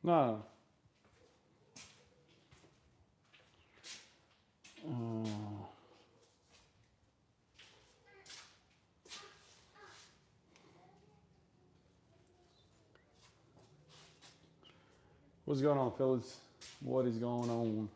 No. No. What's going on, fellas? What is going on?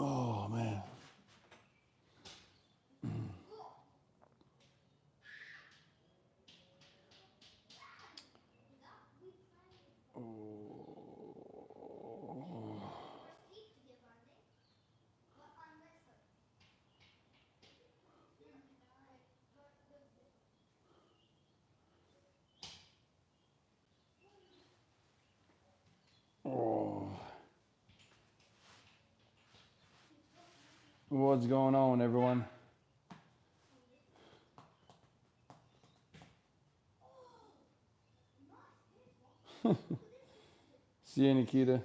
Oh, man. Oh. What's going on, everyone? See you, Nikita.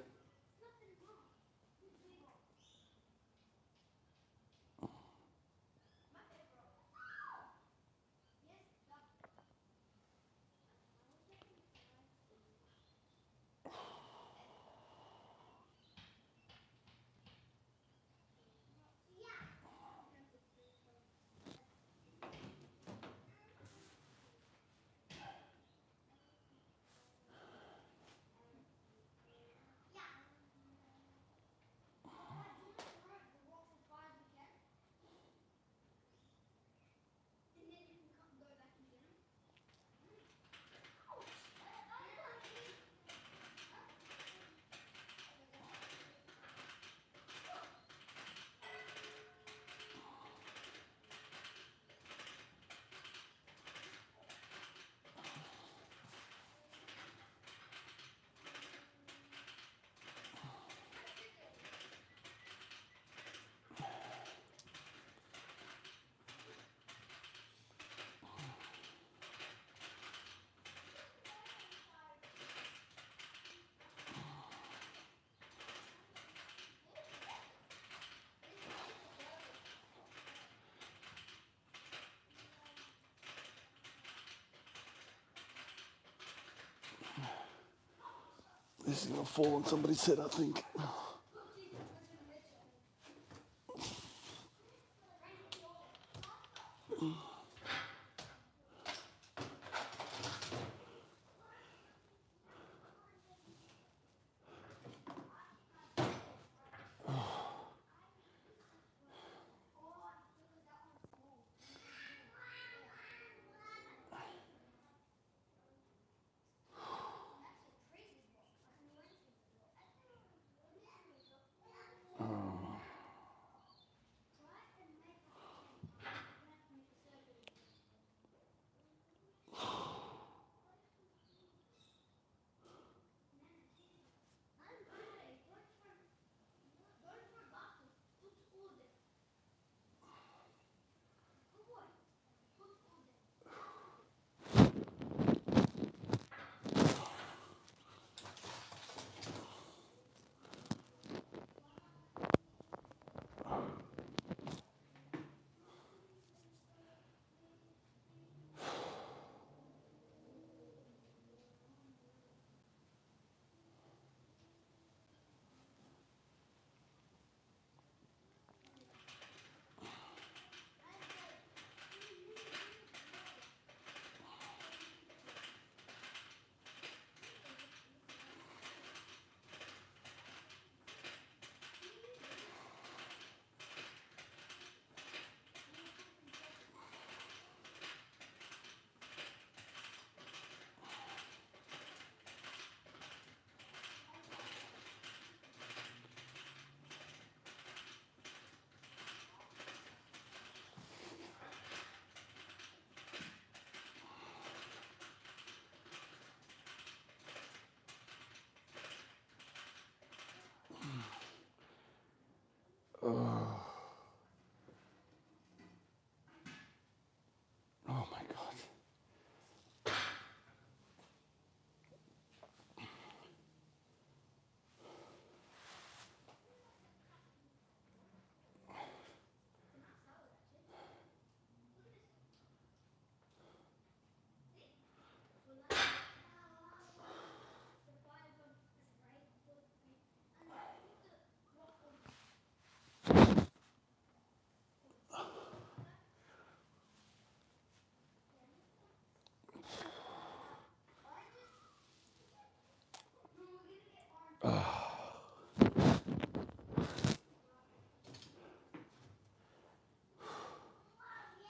This is gonna fall on somebody's head, I think.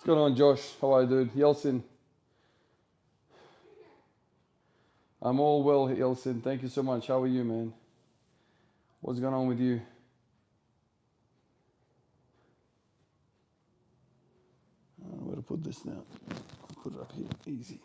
going on, Josh? How are you, dude? Yeltsin. I'm all well, Yeltsin. Thank you so much. How are you, man? What's going on with you? Where to put this now? I'll put it up here. Easy.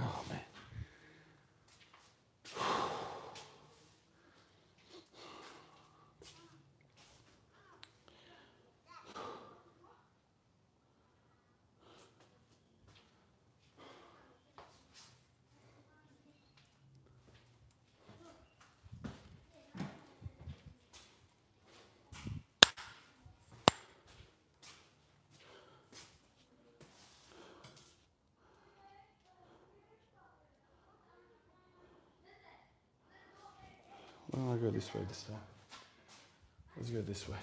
Oh, man. I'll go this way this time. Let's go this way.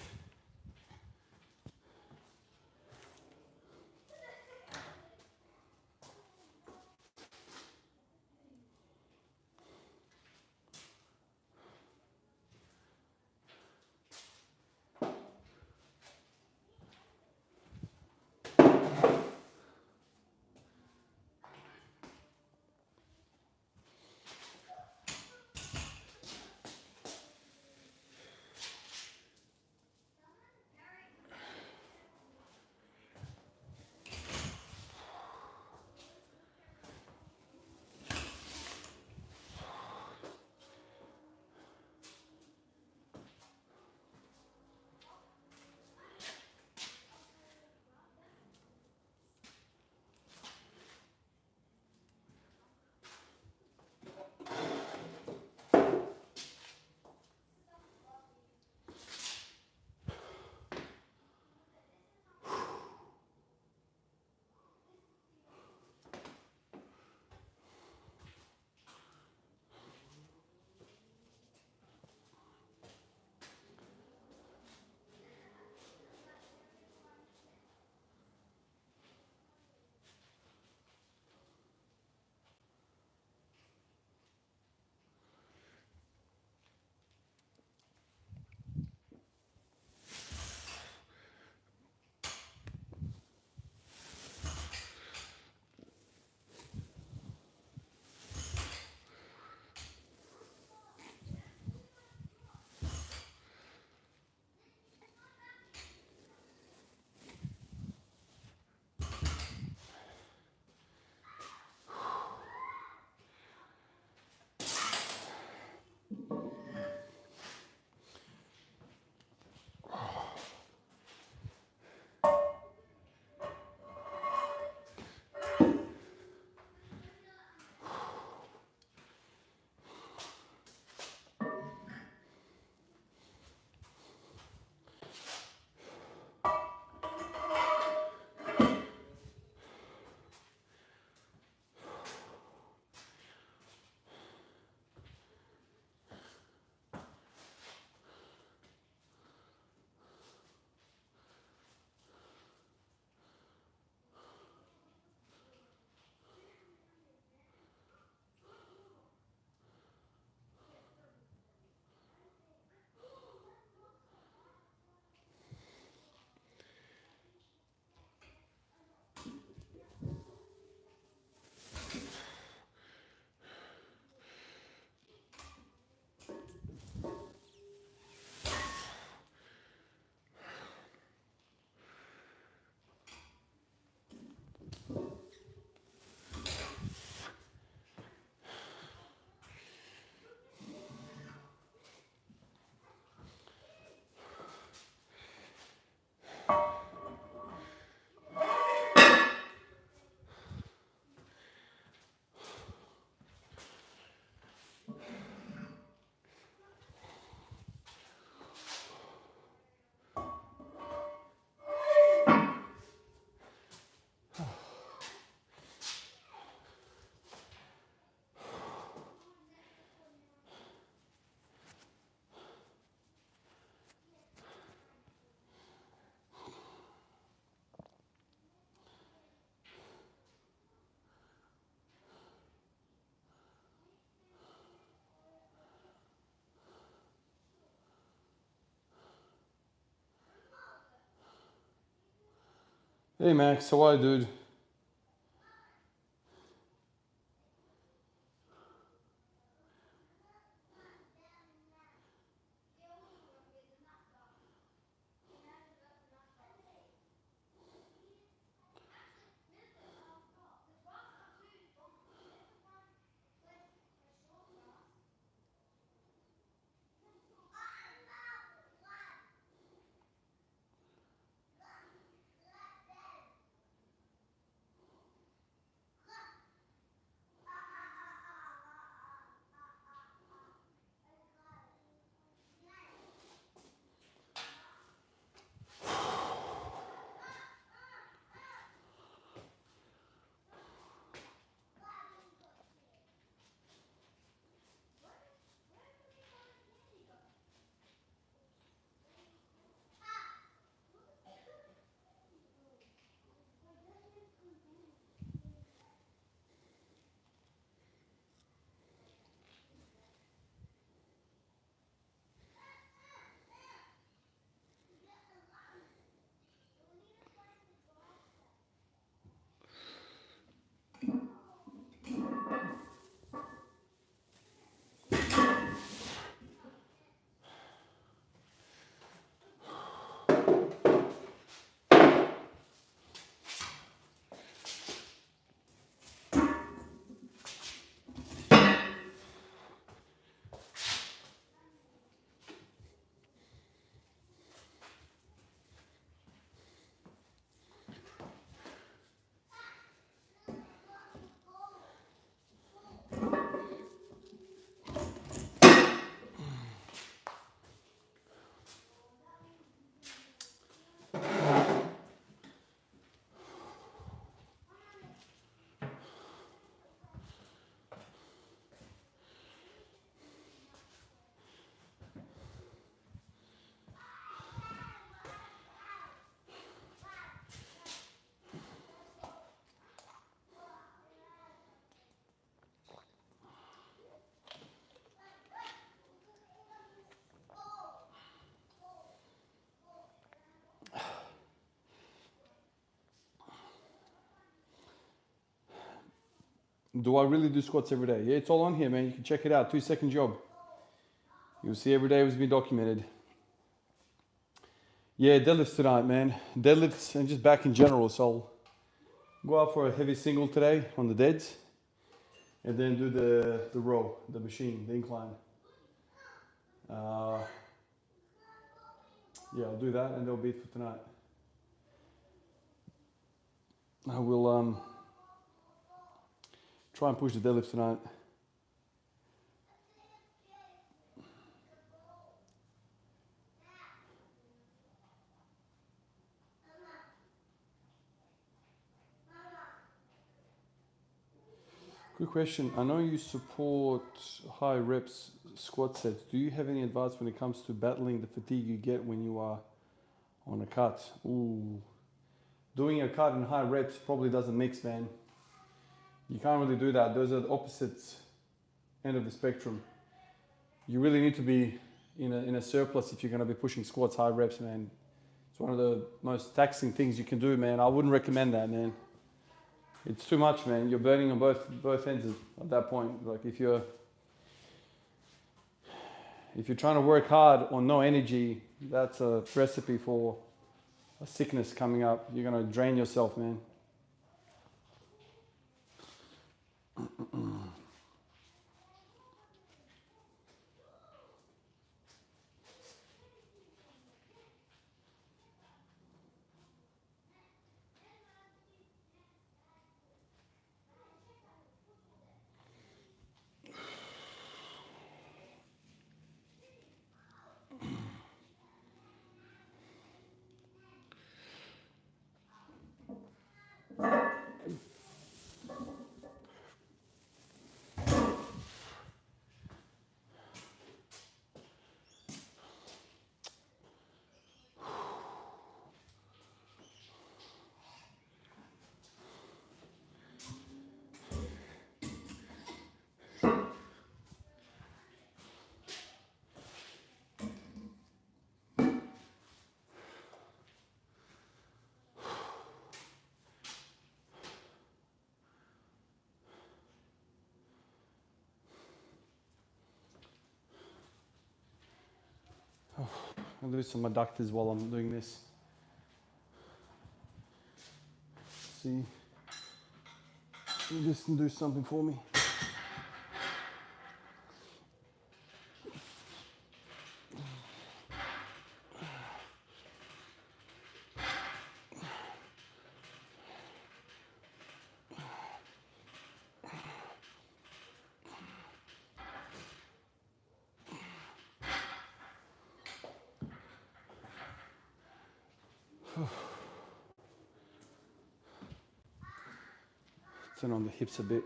Hey Max, how are you, dude? Do I really do squats every day? Yeah, it's all on here, man. You can check it out. 2 second job. You'll see every day has been documented. Yeah, deadlifts tonight, man. Deadlifts and just back in general. So I'll go out for a heavy single today on the deads, and then do the row, the machine, the incline. Yeah, I'll do that, and that'll be it for tonight. I will try and push the deadlift tonight. Good question. I know you support high reps squat sets. Do you have any advice when it comes to battling the fatigue you get when you are on a cut? Ooh. Doing a cut in high reps probably doesn't mix, man. You can't really do that. Those are the opposites end of the spectrum. You really need to be in a surplus if you're going to be pushing squats high reps, man. It's one of the most taxing things you can do, man. I wouldn't recommend that, man. It's too much, man. You're burning on both ends at that point. Like if you're trying to work hard on no energy, that's a recipe for a sickness coming up. You're gonna drain yourself, man. I'll do some adductors while I'm doing this. See, this can do something for me. Turn on the hips a bit.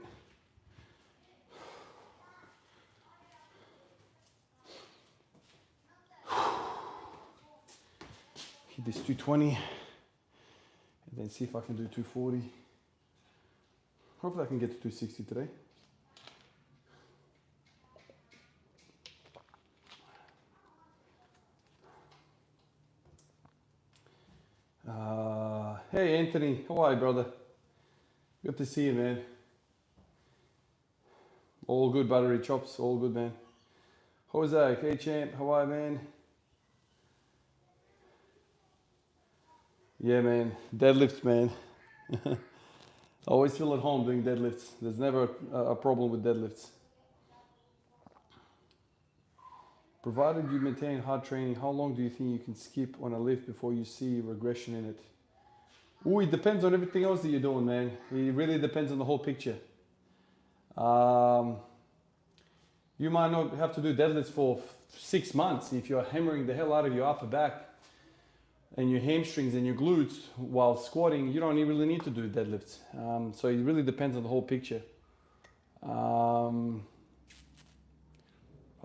Hit this 220 and then see if I can do 240. Hopefully I can get to 260 today. Hey Anthony, how are you, brother? Good to see you, man. All good, buttery chops, all good, man. Jose, hey champ, how are you, man? Yeah, man, deadlifts, man. I always feel at home doing deadlifts. There's never a problem with deadlifts. Provided you maintain hard training, how long do you think you can skip on a lift before you see regression in it? Ooh, it depends on everything else that you're doing, man. It really depends on the whole picture. You might not have to do deadlifts for 6 months. If you're hammering the hell out of your upper back and your hamstrings and your glutes while squatting, you don't really need to do deadlifts. So it really depends on the whole picture. I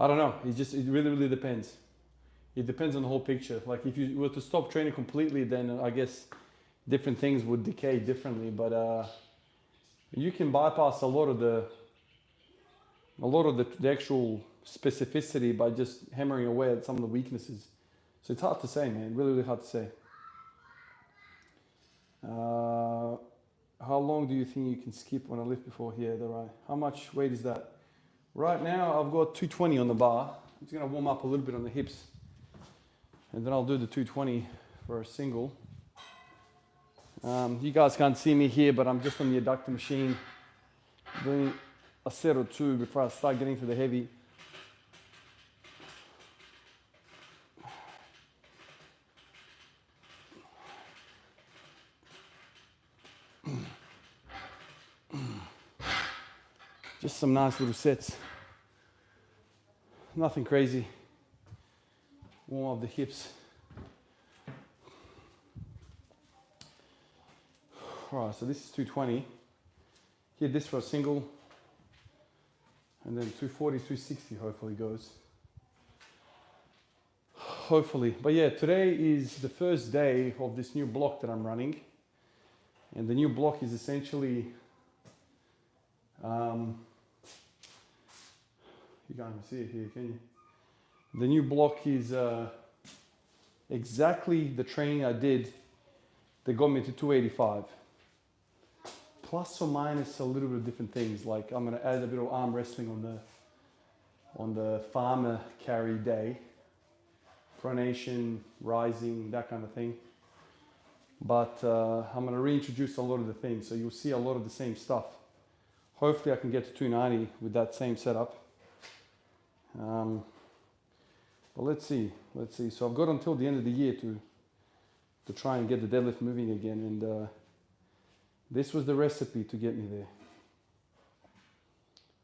don't know. It really depends. It depends on the whole picture. Like if you were to stop training completely, then I guess different things would decay differently. But you can bypass a lot of the actual specificity by just hammering away at some of the weaknesses. So it's hard to say, man. Really hard to say. How long do you think you can skip on a lift before here? Right. How much weight is that? Right now, I've got 220 on the bar. I'm just gonna warm up a little bit on the hips, and then I'll do the 220 for a single. You guys can't see me here, but I'm just on the adductor machine doing a set or two before I start getting to the heavy. Just some nice little sets. Nothing crazy. Warm up the hips. Alright, so this is 220. Hit this for a single. And then 240, 260 hopefully goes. Hopefully. But yeah, today is the first day of this new block that I'm running. And the new block is essentially you can't even see it here, can you? The new block is exactly the training I did that got me to 285. Plus or minus a little bit of different things. Like I'm gonna add a bit of arm wrestling on the farmer carry day. Pronation, rising, that kind of thing. But I'm gonna reintroduce a lot of the things, so you'll see a lot of the same stuff. Hopefully I can get to 290 with that same setup. But let's see. So I've got until the end of the year to try and get the deadlift moving again, and this was the recipe to get me there.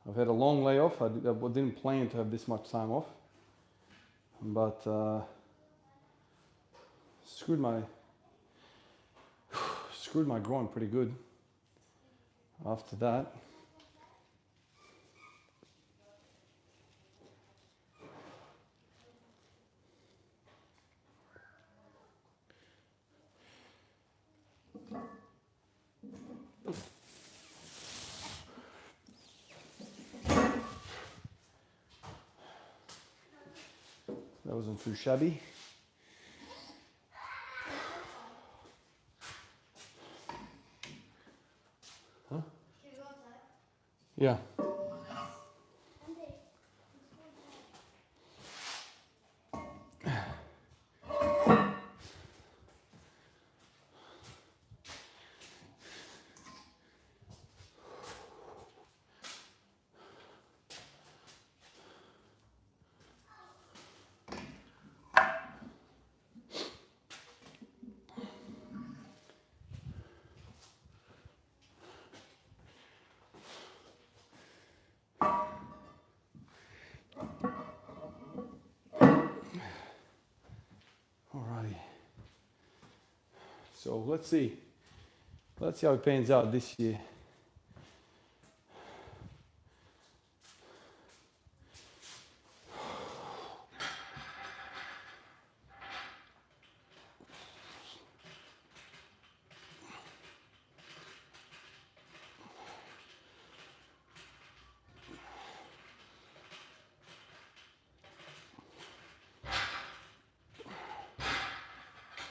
I've had a long layoff. I didn't plan to have this much time off, but screwed my groin pretty good after that. That wasn't too shabby. Huh? Yeah. So let's see. Let's see how it pans out this year.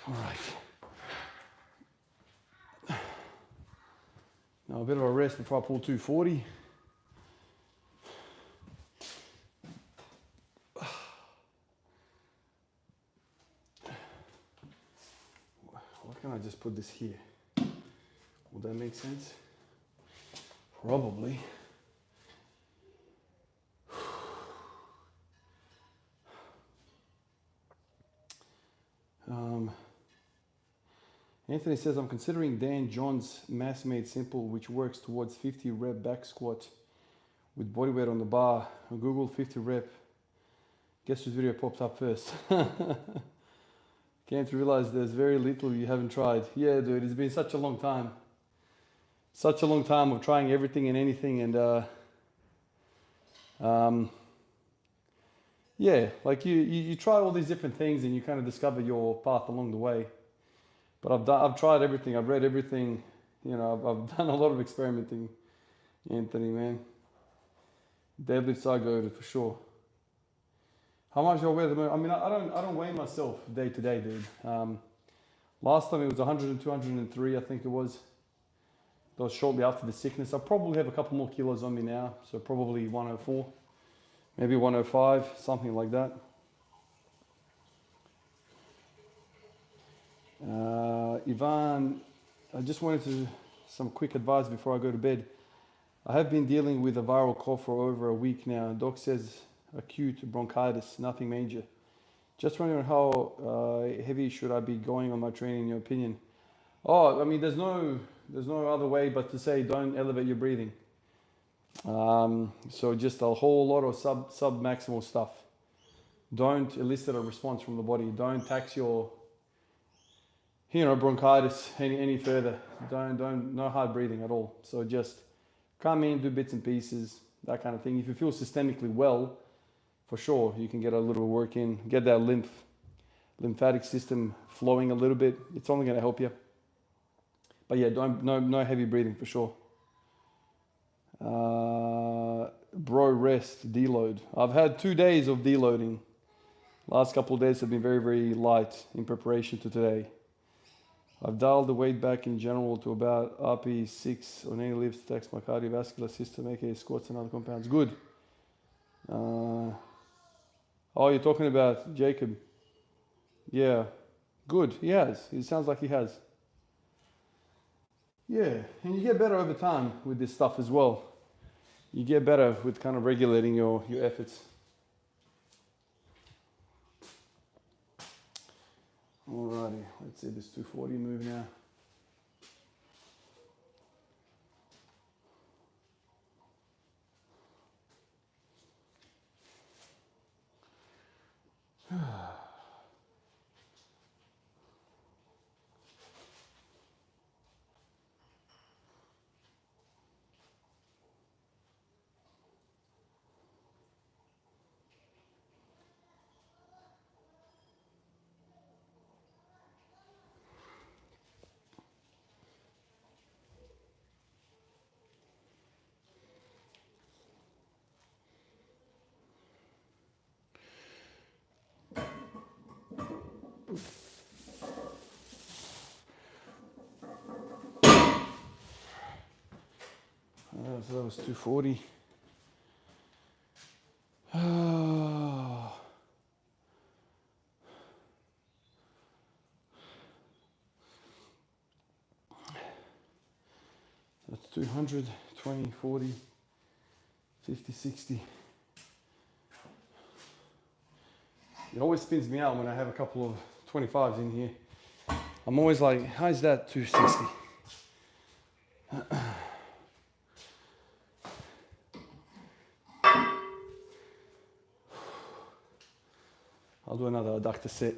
All right. Now a bit of a rest before I pull 240. Why can't I just put this here? Would that make sense? Probably. Anthony says, I'm considering Dan John's Mass Made Simple, which works towards 50 rep back squat with body weight on the bar. I Googled 50 rep. Guess whose video popped up first? Can't realize there's very little you haven't tried. Yeah, dude, it's been such a long time. Such a long time of trying everything and anything. And yeah, like you try all these different things and you kind of discover your path along the way. But I've tried everything. I've read everything. You know, I've done a lot of experimenting, Anthony, man. Deadlifts I go to for sure. How much do I weigh at the moment? I mean, I don't weigh myself day to day, dude. Last time it was 102, 103, I think it was. That was shortly after the sickness. I probably have a couple more kilos on me now, so probably 104, maybe 105, something like that. Ivan, I just wanted some quick advice before I go to bed. I have been dealing with a viral cough for over a week now. Doc says acute bronchitis, nothing major. Just wondering how heavy should I be going on my training in your opinion? Oh, I mean, there's no other way but to say don't elevate your breathing. So just a whole lot of sub-maximal stuff. Don't elicit a response from the body. Don't tax your bronchitis any further. No hard breathing at all. So just come in, do bits and pieces, that kind of thing. If you feel systemically well, for sure, you can get a little work in, get that lymphatic system flowing a little bit. It's only going to help you. But yeah, no heavy breathing for sure. Bro, rest, deload. I've had 2 days of deloading. Last couple of days have been very, very light in preparation to today. I've dialed the weight back in general to about RP6 on any lifts, tax my cardiovascular system, aka squats and other compounds. Good. Oh, you're talking about Jacob. Yeah, good. He has. It sounds like he has. Yeah, and you get better over time with this stuff as well. You get better with kind of regulating your efforts. Alrighty, let's see this 240 move now. So that was 240. That's 200, 20, 40, 50, 60. It always spins me out when I have a couple of 25s in here. I'm always like, how is that 260? I'll do another adductor set.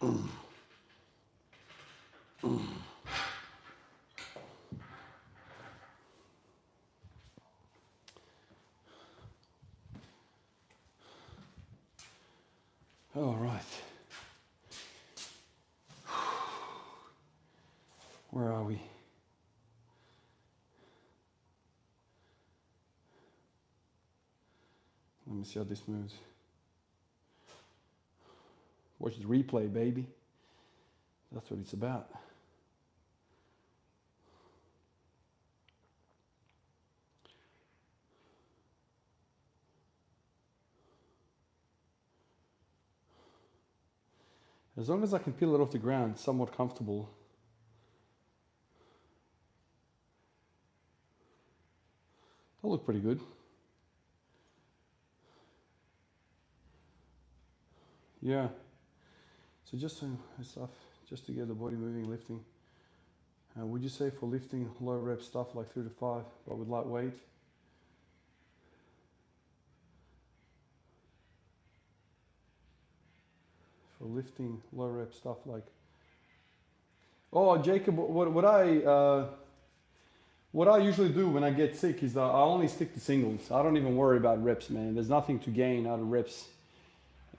All right. Where are we? Let me see how this moves. Watch the replay, baby. That's what it's about. As long as I can peel it off the ground, somewhat comfortable. That'll look pretty good. Yeah. So just some stuff, just to get the body moving, lifting. Would you say for lifting low rep stuff like 3 to 5, but with light weight? For lifting low rep stuff like... Oh, Jacob, what I usually do when I get sick is that I only stick to singles. I don't even worry about reps, man. There's nothing to gain out of reps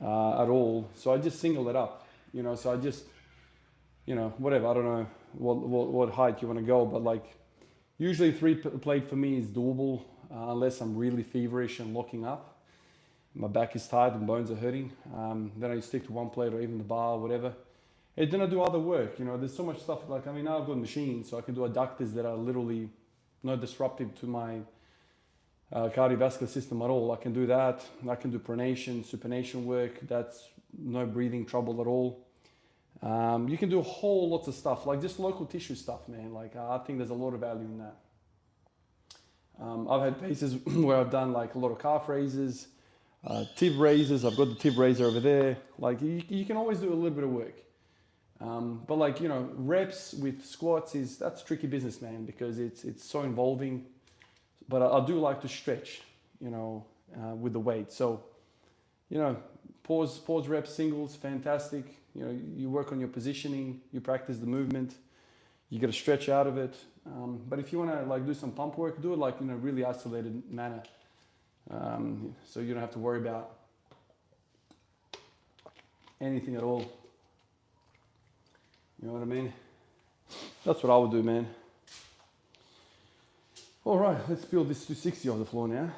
at all. So I just single it up, you know. So I just, you know, whatever. I don't know what height you want to go, but like usually 3 plate for me is doable unless I'm really feverish and locking up. My back is tight and bones are hurting. Then I stick to 1 plate or even the bar, whatever. And then I do other work. You know, there's so much stuff. Like, I mean, I've got machines, so I can do adductors that are literally not disruptive to my cardiovascular system at all. I can do that. I can do pronation, supination work. That's no breathing trouble at all. You can do a whole lot of stuff, like just local tissue stuff, man. Like, I think there's a lot of value in that. I've had cases where I've done like a lot of calf raises, tib raises. I've got the tib raiser over there. Like, you can always do a little bit of work. But like, you know, reps with squats that's tricky business, man, because it's so involving. But I do like to stretch, you know, with the weight. So, you know, pause reps, singles, fantastic. You know, you work on your positioning, you practice the movement, you get a stretch out of it. But if you want to like do some pump work, do it like in a really isolated manner. So you don't have to worry about anything at all. You know what I mean? That's what I would do, man. All right, let's build this 260 on the floor now.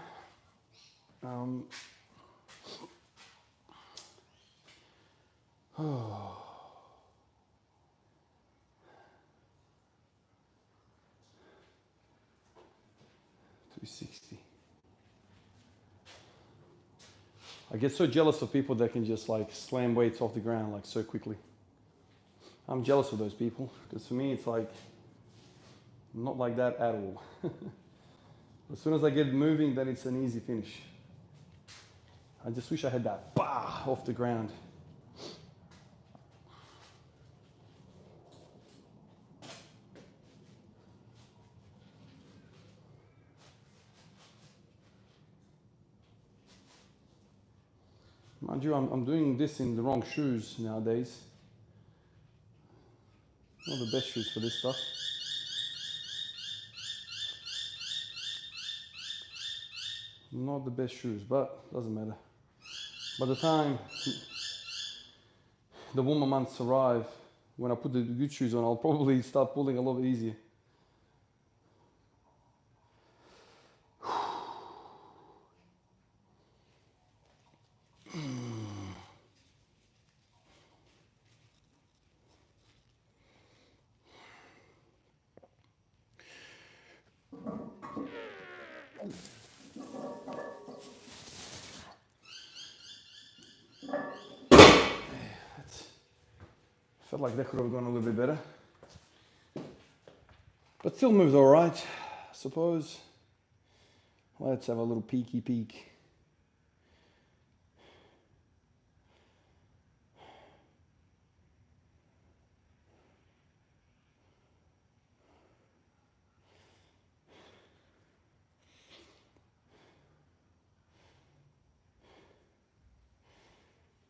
260. I get so jealous of people that can just like slam weights off the ground like so quickly. I'm jealous of those people because for me it's like not like that at all. As soon as I get moving, then it's an easy finish. I just wish I had that bah off the ground. Mind you, I'm doing this in the wrong shoes nowadays. Not the best shoes for this stuff. Not the best shoes, but doesn't matter. By the time the warmer months arrive, when I put the good shoes on, I'll probably start pulling a lot easier. Felt like that could have gone a little bit better. But still moves all right, I suppose. Let's have a little peeky peek.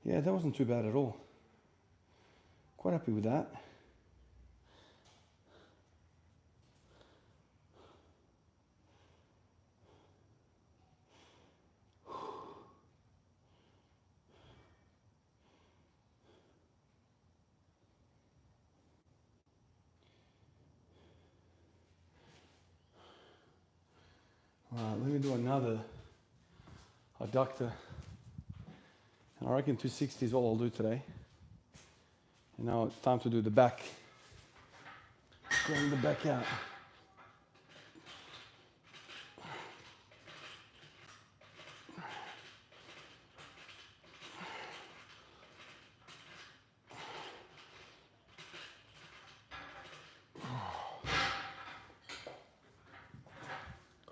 Yeah, that wasn't too bad at all. Quite happy with that. Alright, let me do another adductor. And I reckon 260 is all I'll do today. And now it's time to do the back. Bring the back out.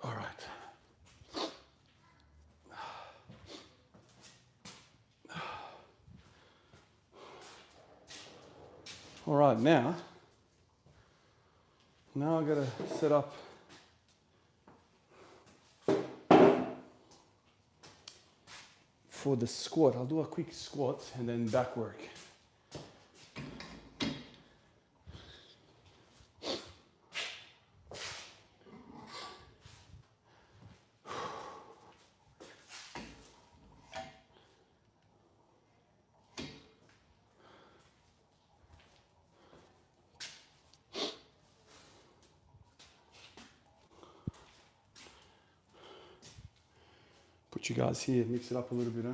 All right. All right, now I gotta set up for the squat. I'll do a quick squat and then back work. Put you guys here, mix it up a little bit, huh?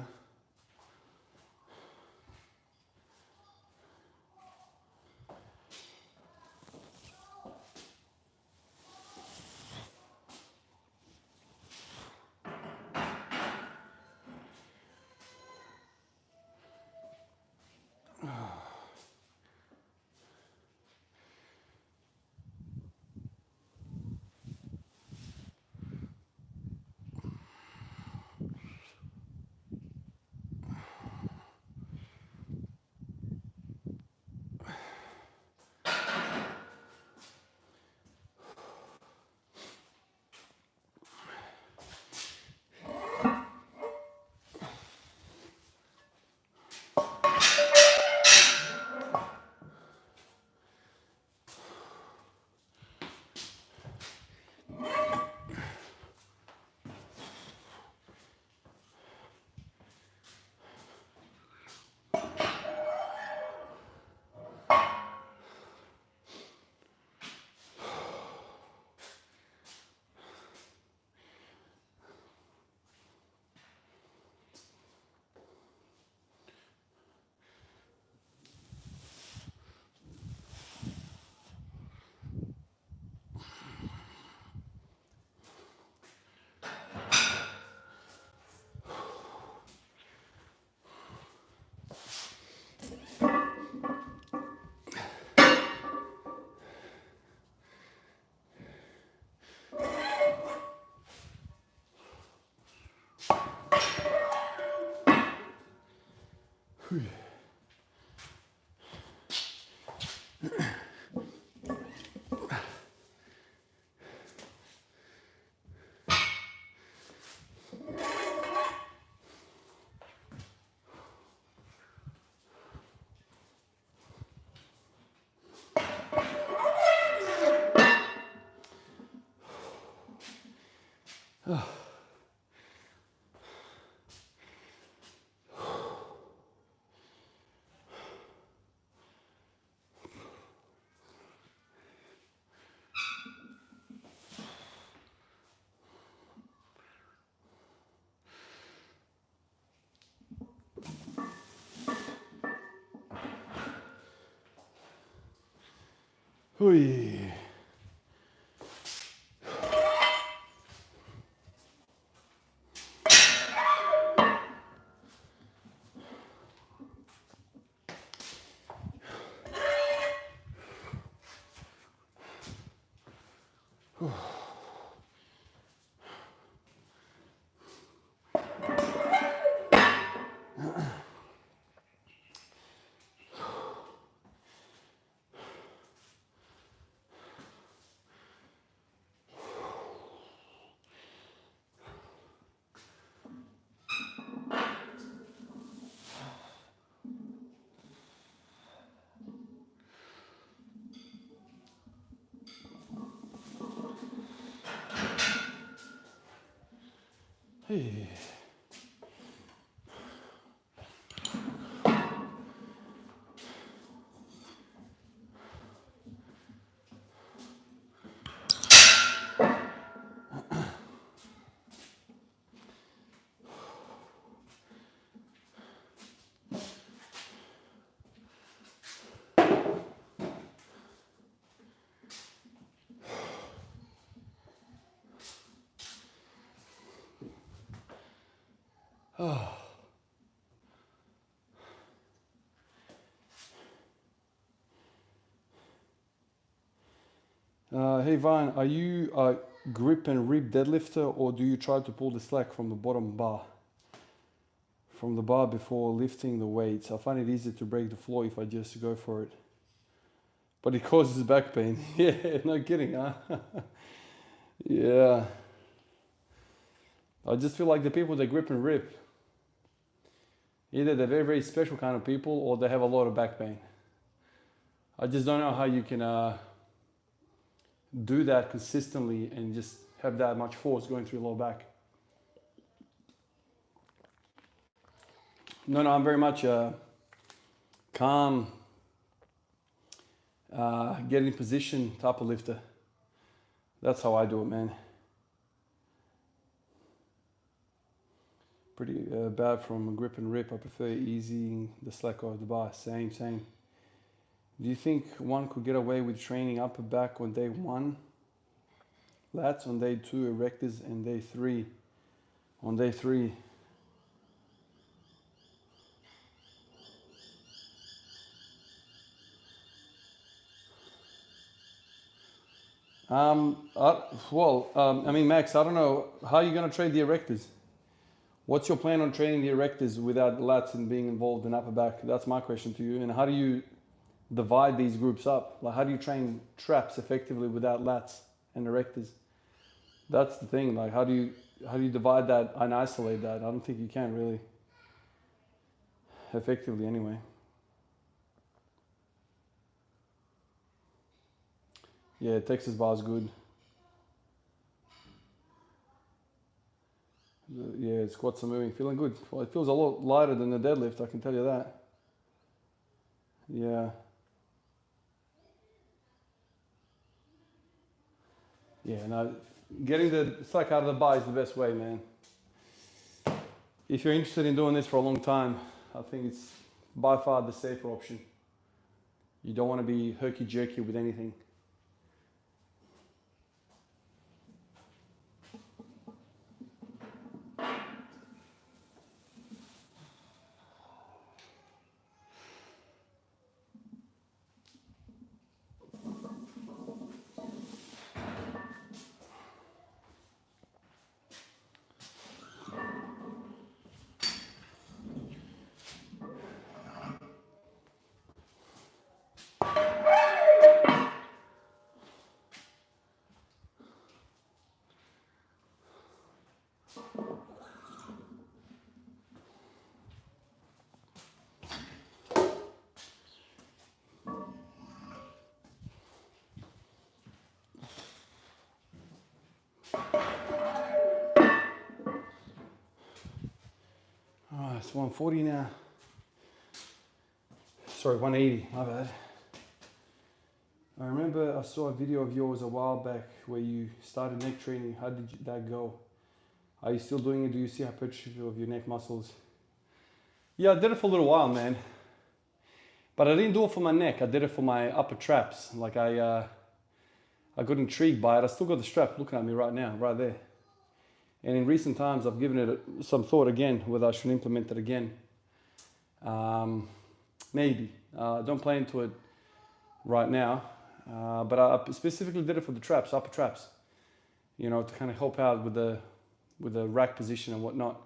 Hui. Hey. Hey Vine, are you a grip and rip deadlifter, or do you try to pull the slack from the bottom bar? From the bar before lifting the weights? I find it easier to break the floor if I just go for it. But it causes back pain. Yeah, no kidding, huh? Yeah. I just feel like the people that grip and rip, either they're very, very special kind of people or they have a lot of back pain. I just don't know how you can do that consistently and just have that much force going through your lower back. No, I'm very much calm, get in position type of lifter. That's how I do it, man. Pretty bad from grip and rip. I prefer easing the slack off the bar. Same. Do you think one could get away with training upper back on day 1, lats on day 2, erectors, and day 3? On day 3. I mean, Max, I don't know how you're going to train the erectors. What's your plan on training the erectors without lats and being involved in upper back? That's my question to you. And how do you divide these groups up? Like, how do you train traps effectively without lats and erectors? That's the thing. Like, how do you divide that and isolate that? I don't think you can really effectively anyway. Yeah, Texas bar is good. Yeah, squats are moving, feeling good. Well, it feels a lot lighter than the deadlift, I can tell you that. Yeah. Yeah, no, getting the slack out of the bar is the best way, man. If you're interested in doing this for a long time, I think it's by far the safer option. You don't want to be herky-jerky with anything. Oh, it's 140 now. Sorry, 180, my bad. I remember I saw a video of yours a while back where you started neck training. How did that go? Are you still doing it? Do you see hypertrophy of your neck muscles? Yeah, I did it for a little while, man. But I didn't do it for my neck. I did it for my upper traps. Like I got intrigued by it. I still got the strap looking at me right now, right there. And in recent times, I've given it some thought again, whether I should implement it again. Maybe. Don't play into it right now. But I specifically did it for the traps, upper traps. You know, to kind of help out with the rack position and whatnot.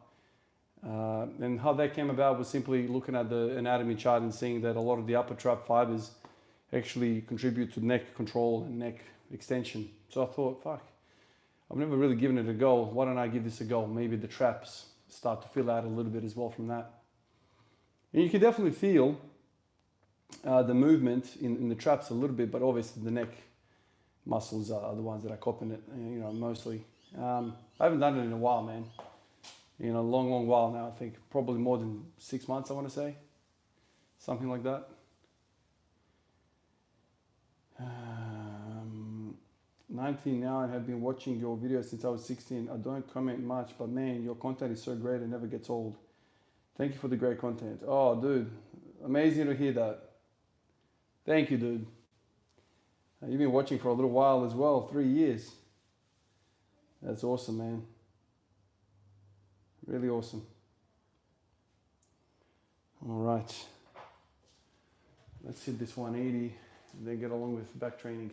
And how that came about was simply looking at the anatomy chart and seeing that a lot of the upper trap fibers actually contribute to neck control and neck extension. So I thought, fuck, I've never really given it a go. Why don't I give this a go? Maybe the traps start to fill out a little bit as well from that. And you can definitely feel the movement in the traps a little bit, but obviously the neck muscles are the ones that are copping it, you know, mostly. I haven't done it in a while, man. in a long, long while now. I think probably more than 6 months, I want to say. Something like that. 19 now and have been watching your videos since I was 16. I don't comment much, but man, your content is so great and never gets old. Thank you for the great content. Oh, dude, amazing to hear that. Thank you, dude. You've been watching for a little while as well, 3 years. That's awesome, man. Really awesome. All right. Let's hit this 180 and then get along with back training.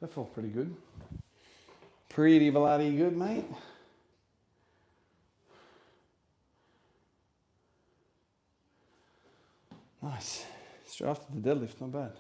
That felt pretty good. Pretty bloody good, mate. Nice. Straight after the deadlift, not bad.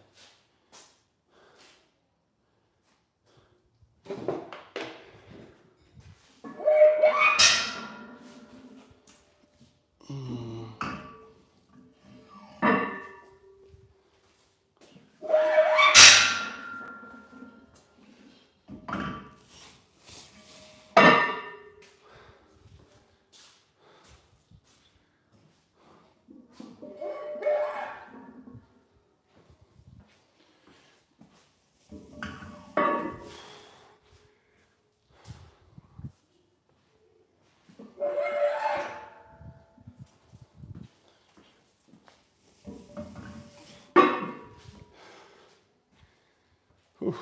Whew.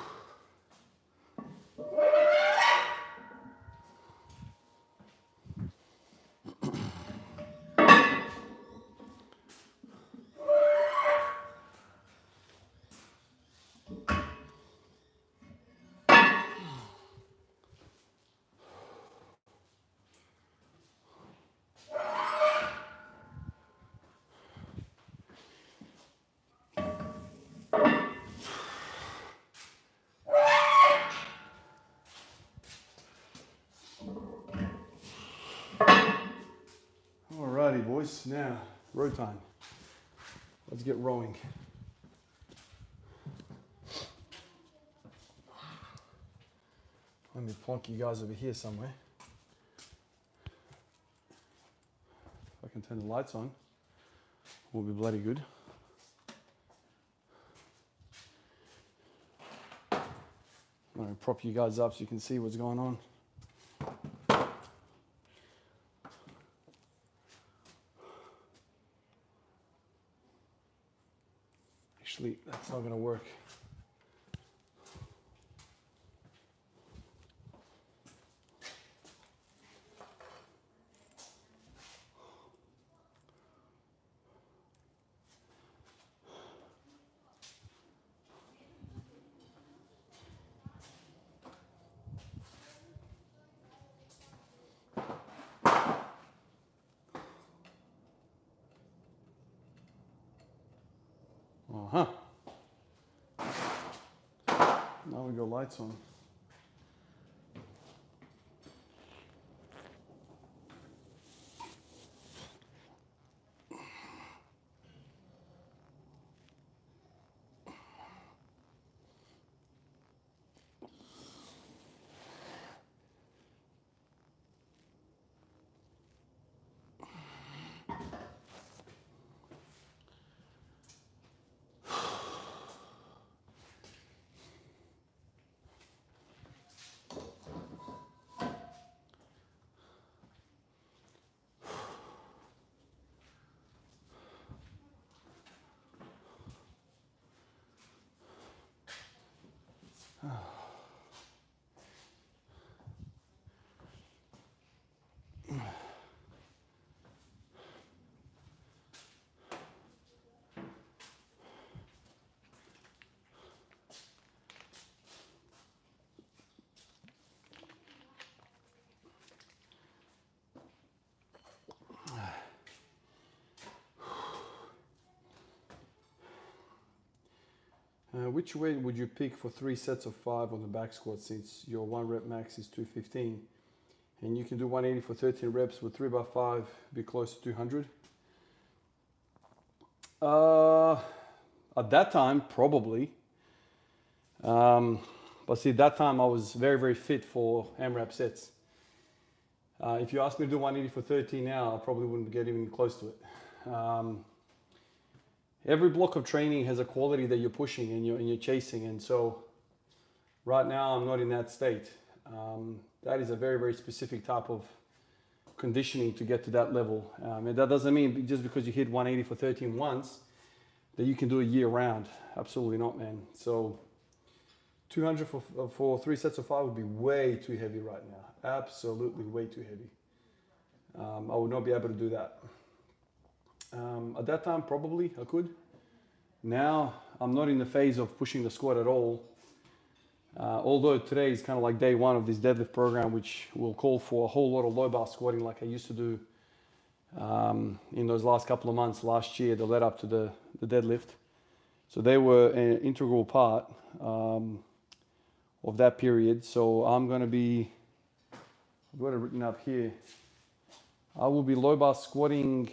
Alrighty, boys. Now, row time. Let's get rowing. Let me plonk you guys over here somewhere. If I can turn the lights on, will be bloody good. I'm going to prop you guys up so you can see what's going on. Actually, that's not going to work. Uh-huh. Now we got lights on. which weight would you pick for 3 sets of 5 on the back squat, since your 1 rep max is 215 and you can do 180 for 13 reps with 3 by 5 be close to 200? At that time, probably. But see, at that time I was very, very fit for AMRAP sets. If you ask me to do 180 for 13 now, I probably wouldn't get even close to it. Every block of training has a quality that you're pushing and you're chasing, and so right now I'm not in that state. That is a very, very specific type of conditioning to get to that level. And that doesn't mean just because you hit 180 for 13 once that you can do it year round. Absolutely not, man. So 200 for 3 sets of 5 would be way too heavy right now. Absolutely way too heavy. I would not be able to do that. At that time, probably I could. Now, I'm not in the phase of pushing the squat at all. Although today is kind of like day 1 of this deadlift program, which will call for a whole lot of low bar squatting like I used to do in those last couple of months last year that led up to the deadlift. So they were an integral part of that period. So I'm going to be, I've got it written up here. I will be low bar squatting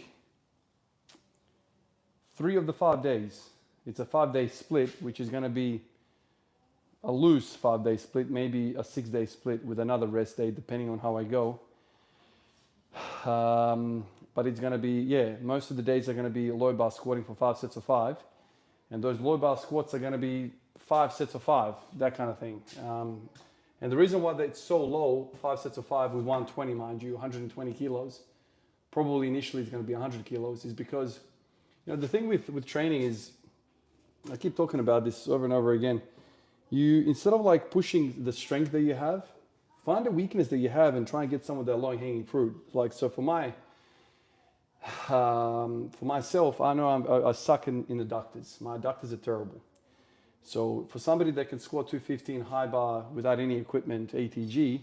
3 of the 5 days. It's a 5-day split, which is going to be a loose 5-day split, maybe a 6-day split with another rest day, depending on how I go. But it's going to be, yeah, most of the days are going to be low bar squatting for 5 sets of 5. And those low bar squats are going to be 5 sets of 5, that kind of thing. And the reason why it's so low, 5 sets of 5 with 120, mind you, 120 kilos, probably initially it's going to be 100 kilos, is because, you know, the thing with training is, I keep talking about this over and over again, you, instead of like pushing the strength that you have, find a weakness that you have and try and get some of that low-hanging fruit. Like, so for myself, I know I suck in the adductors. My adductors are terrible. So for somebody that can squat 215 high bar without any equipment, ATG,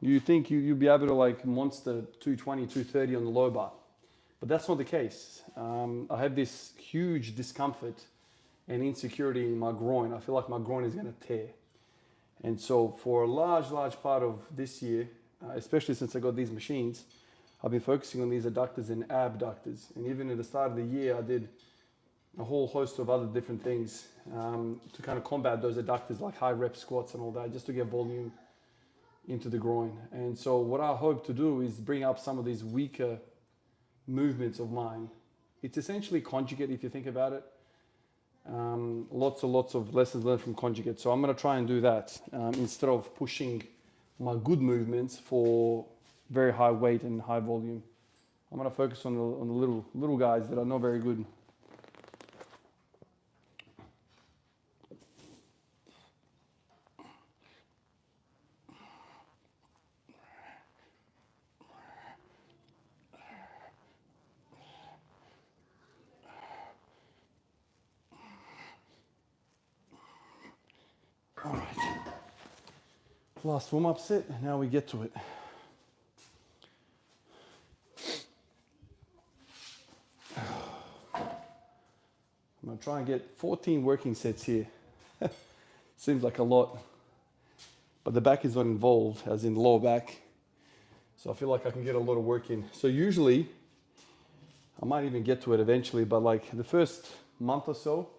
you think you'll be able to like monster 220, 230 on the low bar. But that's not the case. I have this huge discomfort and insecurity in my groin. I feel like my groin is going to tear. And so for a large part of this year, especially since I got these machines, I've been focusing on these adductors and abductors. And even at the start of the year, I did a whole host of other different things to kind of combat those adductors, like high rep squats and all that, just to get volume into the groin. And so what I hope to do is bring up some of these weaker movements of mine. It's essentially conjugate if you think about it. Lots of lessons learned from conjugate. So I'm going to try and do that instead of pushing my good movements for very high weight and high volume. I'm going to focus on the little guys that are not very good. All right, last warm-up set, and now we get to it. I'm gonna try and get 14 working sets here. Seems like a lot, but the back is not involved, as in the lower back. So I feel like I can get a lot of work in. So usually, I might even get to it eventually, but like the first month or so,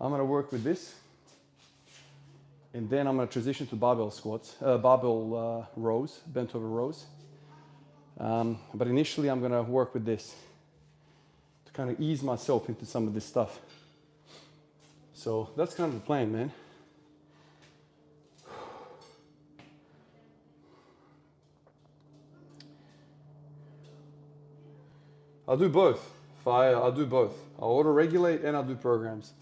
I'm gonna work with this. And then I'm going to transition to barbell squats, rows, bent over rows. But initially I'm going to work with this to kind of ease myself into some of this stuff. So that's kind of the plan, man. I'll do both. I'll do both. I'll auto-regulate and I'll do programs.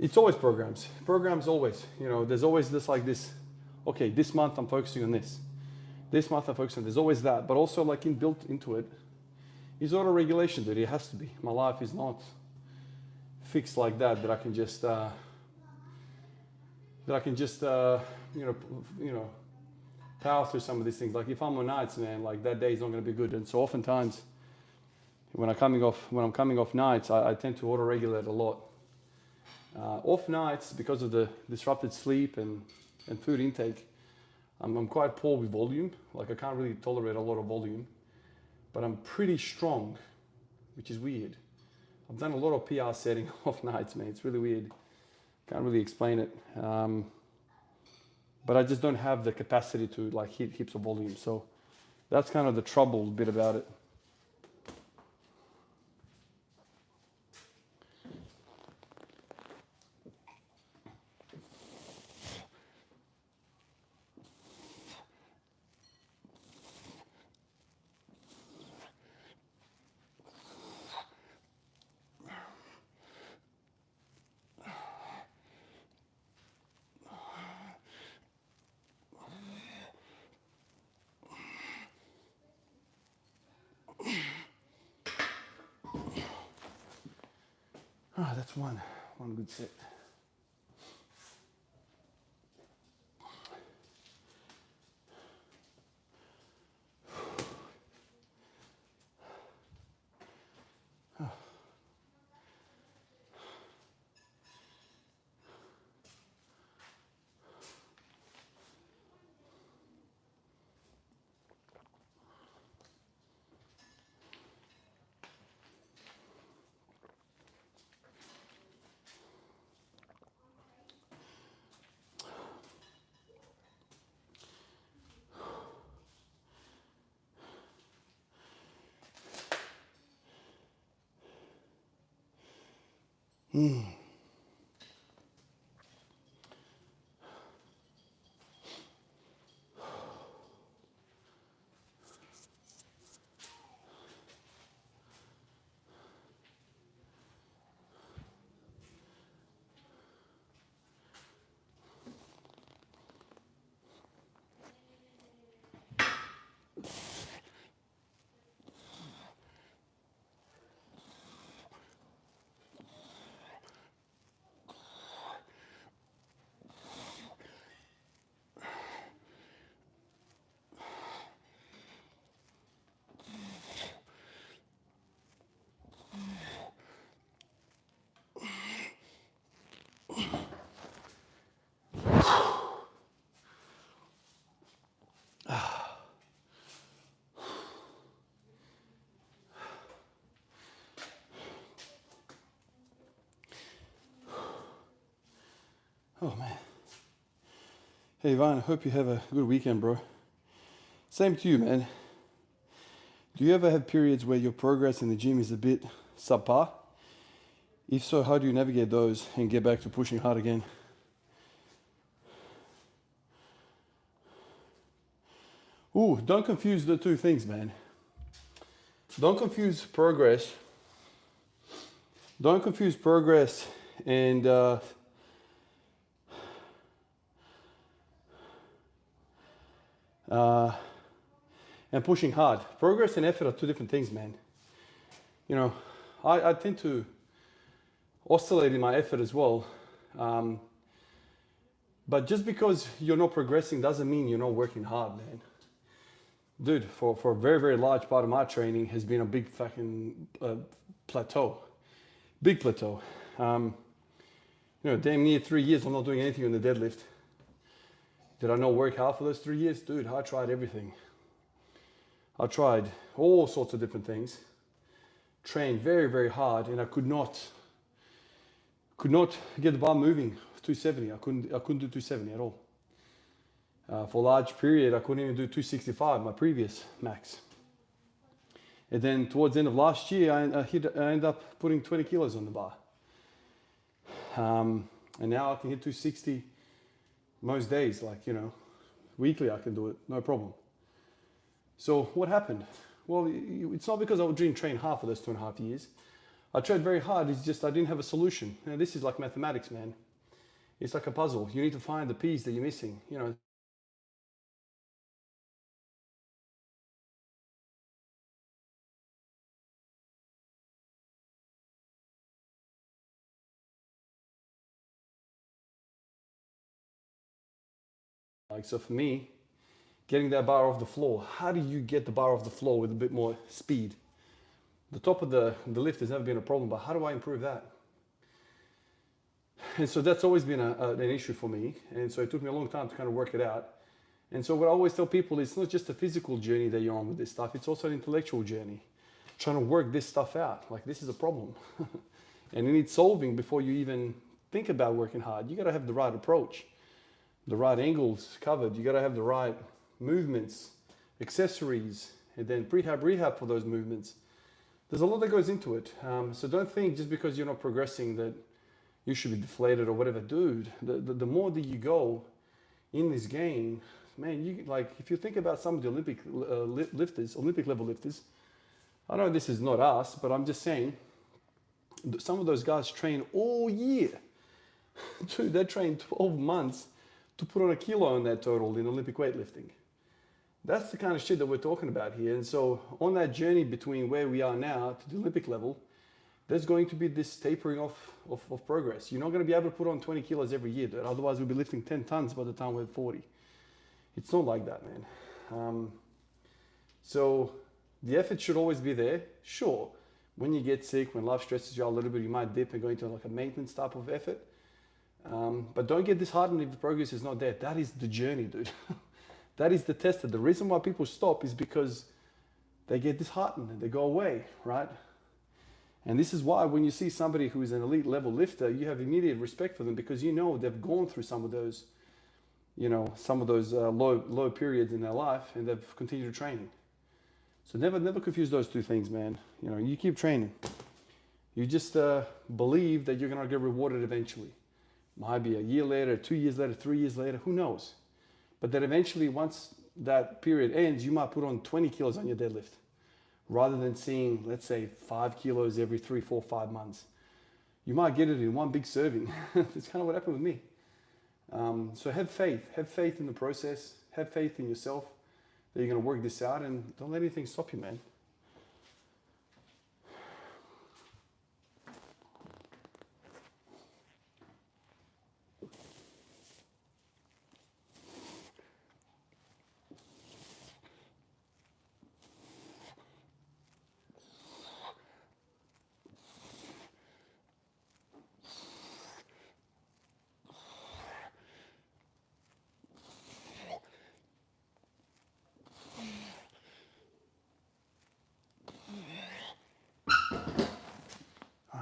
It's always programs. Programs always. You know, there's always this like this. Okay, this month I'm focusing on this. This month I'm focusing on. There's always that, but also like built into it is auto-regulation. That it has to be. My life is not fixed like that. That I can just power through some of these things. Like if I'm on nights, man, like that day is not going to be good. And so oftentimes when I'm coming off nights, I tend to auto-regulate a lot. Off nights, because of the disrupted sleep and food intake, I'm quite poor with volume. Like I can't really tolerate a lot of volume, but I'm pretty strong, which is weird. I've done a lot of PR setting off nights, man. It's really weird. Can't really explain it. But I just don't have the capacity to like hit heaps of volume. So that's kind of the trouble bit about it. Ah, that's one good set. Oh man. Hey Ivan, I hope you have a good weekend, bro. Same to you, man. Do you ever have periods where your progress in the gym is a bit subpar? If so, how do you navigate those and get back to pushing hard again? Ooh, don't confuse the two things, man. Don't confuse progress. Don't confuse progress and pushing hard. Progress and effort are two different things, man. You know, I tend to oscillate in my effort as well. But just because you're not progressing doesn't mean you're not working hard, man. Dude, for a very, very large part of my training has been a big fucking plateau. Big plateau. Damn near 3 years I'm not doing anything on the deadlift. Did I not work hard for those 3 years? Dude, I tried everything. I tried all sorts of different things. Trained very, very hard, and I could not get the bar moving. 270. I couldn't do 270 at all. For a large period, I couldn't even do 265, my previous max. And then towards the end of last year, I ended up putting 20 kilos on the bar. And now I can hit 260 most days, weekly I can do it, no problem. So what happened? Well, it's not because I didn't train hard for those 2.5 years. I tried very hard, it's just I didn't have a solution. This is like mathematics, man. It's like a puzzle. You need to find the piece that you're missing, So for me, getting that bar off the floor, how do you get the bar off the floor with a bit more speed? The top of the lift has never been a problem, but how do I improve that? And so that's always been an issue for me. And so it took me a long time to kind of work it out. And so what I always tell people is it's not just a physical journey that you're on with this stuff, it's also an intellectual journey. Trying to work this stuff out. Like, this is a problem. And it needs solving before you even think about working hard. You got to have the right approach, the right angles covered. You got to have the right movements, accessories, and then rehab for those movements. There's a lot that goes into it. So don't think just because you're not progressing that you should be deflated or whatever. Dude, the more that you go in this game, man, you like, if you think about some of the Olympic level lifters, I know this is not us, but I'm just saying, some of those guys train all year. Dude, they train 12 months to put on a kilo on that total in Olympic weightlifting. That's the kind of shit that we're talking about here. And so on that journey between where we are now to the Olympic level, there's going to be this tapering off of progress. You're not going to be able to put on 20 kilos every year, dude. Otherwise, we'll be lifting 10 tons by the time we're 40. It's not like that, man. So the effort should always be there. Sure, when you get sick, when life stresses you out a little bit, you might dip and go into like a maintenance type of effort. But don't get disheartened if the progress is not there. That is the journey, dude. That is the test. The reason why people stop is because they get disheartened and they go away, right? And this is why when you see somebody who is an elite level lifter, you have immediate respect for them because you know they've gone through some of those, low periods in their life and they've continued training. So never confuse those two things, man. You keep training. You just believe that you're gonna get rewarded eventually. Might be a year later, 2 years later, 3 years later, who knows? But that eventually, once that period ends, you might put on 20 kilos on your deadlift rather than seeing, let's say, 5 kilos every 3, 4, 5 months. You might get it in one big serving. That's kind of what happened with me. So have faith in the process, have faith in yourself that you're going to work this out, and don't let anything stop you, man.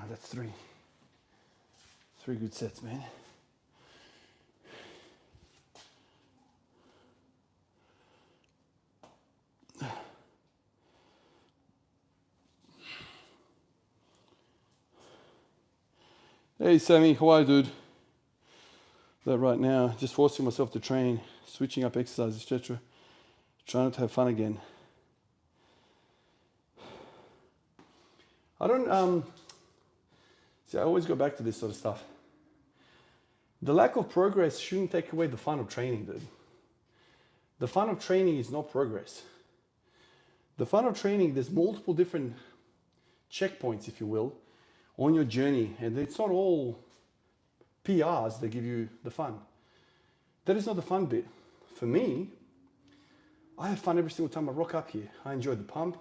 That's three good sets, man. Hey Sammy, how are you, dude? That right now, just forcing myself to train, switching up exercise, etc. Trying to have fun again. I don't see, I always go back to this sort of stuff. The lack of progress shouldn't take away the fun of training, dude. The fun of training is not progress. The fun of training, there's multiple different checkpoints, if you will, on your journey, and it's not all PRs that give you the fun. That is not the fun bit. For me, I have fun every single time I rock up here. I enjoy the pump.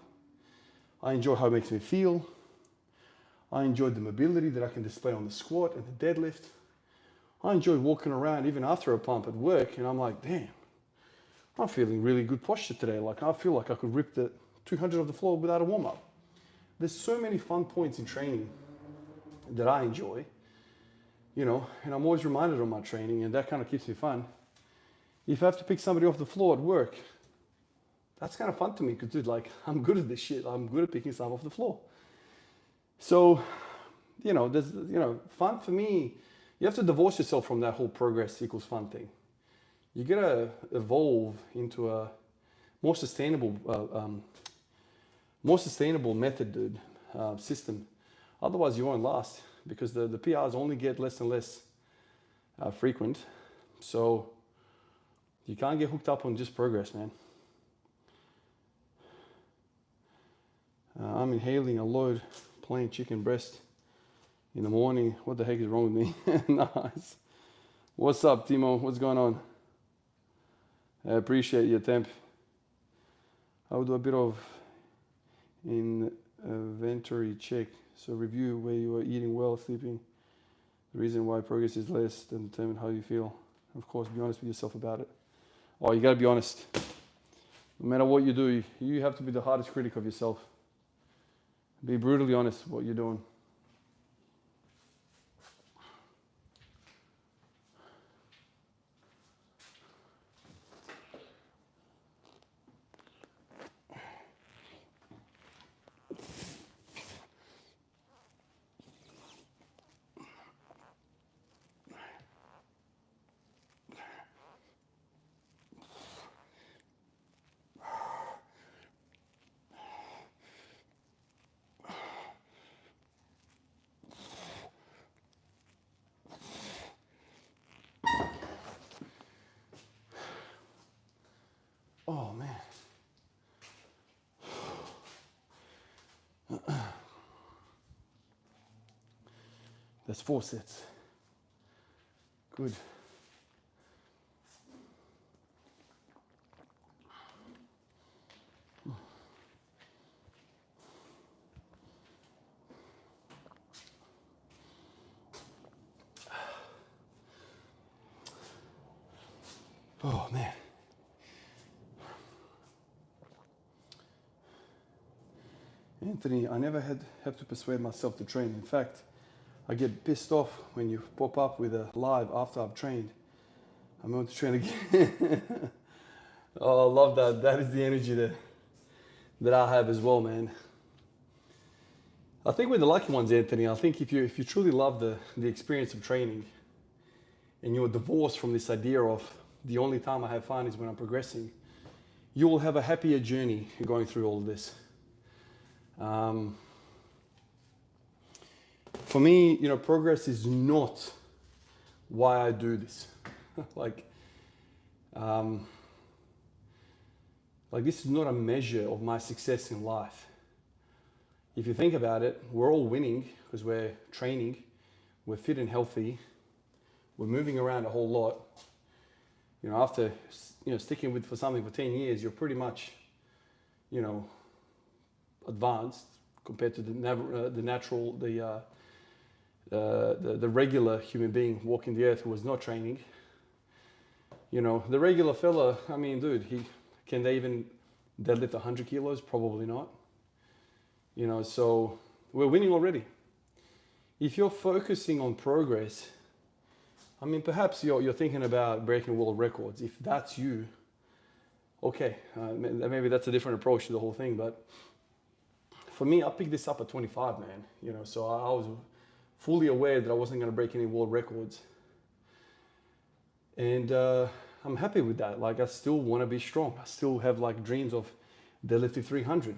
I enjoy how it makes me feel. I enjoy the mobility that I can display on the squat and the deadlift. I enjoy walking around even after a pump at work, and I'm like, damn, I'm feeling really good posture today. Like, I feel like I could rip the 200 off the floor without a warm-up. There's so many fun points in training that I enjoy, and I'm always reminded of my training, and that kind of keeps me fun. If I have to pick somebody off the floor at work, that's kind of fun to me because, dude, like, I'm good at this shit. I'm good at picking stuff off the floor. So, there's, fun for me, you have to divorce yourself from that whole progress equals fun thing. You gotta evolve into a more sustainable method, dude, system. Otherwise, you won't last because the PRs only get less and less frequent. So you can't get hooked up on just progress, man. I'm inhaling a load plain chicken breast in the morning. What the heck is wrong with me? Nice. What's up, Timo? What's going on? I appreciate your temp. I will do a bit of inventory check. So review where you are eating well, sleeping The reason why progress is less than determine how you feel. Of course, be honest with yourself about it. Oh, you gotta be honest. No matter what you do, you have to be the hardest critic of yourself. Be brutally honest with what you're doing. Oh man. That's 4 sets. Good. Oh man. Anthony, I never have to persuade myself to train. In fact, I get pissed off when you pop up with a live after I've trained. I'm going to train again. Oh, I love that. That is the energy that I have as well, man. I think we're the lucky ones, Anthony. I think if you truly love the experience of training and you're divorced from this idea of the only time I have fun is when I'm progressing, you will have a happier journey going through all of this. For me, progress is not why I do this. like this is not a measure of my success in life. If you think about it, we're all winning because we're training, we're fit and healthy, we're moving around a whole lot. After sticking for something for 10 years, you're pretty much, advanced compared to the regular human being walking the earth who was not training. The regular fella, I mean, dude, can they even deadlift 100 kilos? Probably not. So we're winning already. If you're focusing on progress, I mean, perhaps you're thinking about breaking world records. If that's you, okay, maybe that's a different approach to the whole thing. But for me, I picked this up at 25, man. So I was fully aware that I wasn't going to break any world records. And I'm happy with that. Like, I still want to be strong. I still have dreams of deadlifting 300.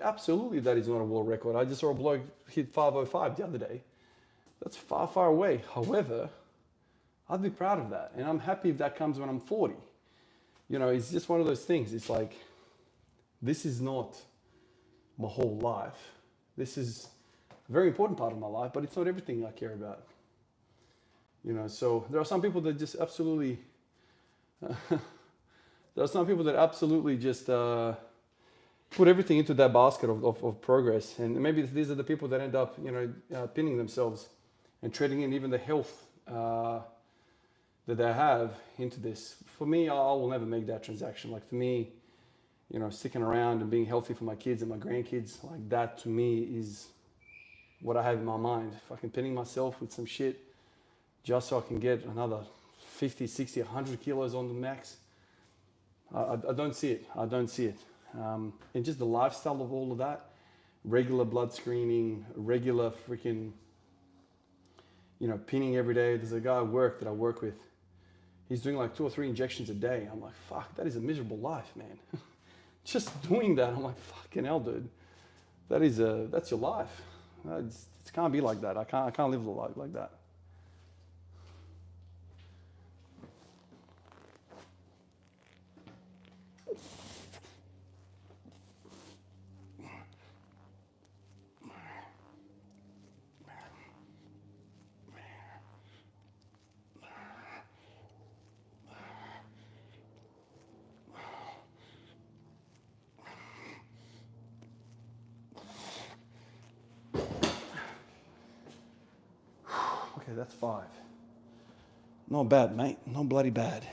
Absolutely, that is not a world record. I just saw a bloke hit 505 the other day. That's far, far away. However, I'd be proud of that. And I'm happy if that comes when I'm 40. It's just one of those things. It's like, this is not my whole life. This is a very important part of my life, but it's not everything I care about. So there are some people that just absolutely, just put everything into that basket of progress. And maybe these are the people that end up, pinning themselves and trading in even the health that they have into this. For me, I will never make that transaction. For me, sticking around and being healthy for my kids and my grandkids, that to me is what I have in my mind. If I can pinning myself with some shit just so I can get another 50, 60, 100 kilos on the max, I don't see it. I don't see it. And just the lifestyle of all of that, regular blood screening, regular freaking, pinning every day. There's a guy at work that I work with. He's doing 2 or 3 injections a day. I'm like, fuck, that is a miserable life, man. Just doing that, I'm like, fucking hell, dude. That's your life. It can't be like that. I can't live a life like that. Okay, that's 5. Not bad, mate. Not bloody bad.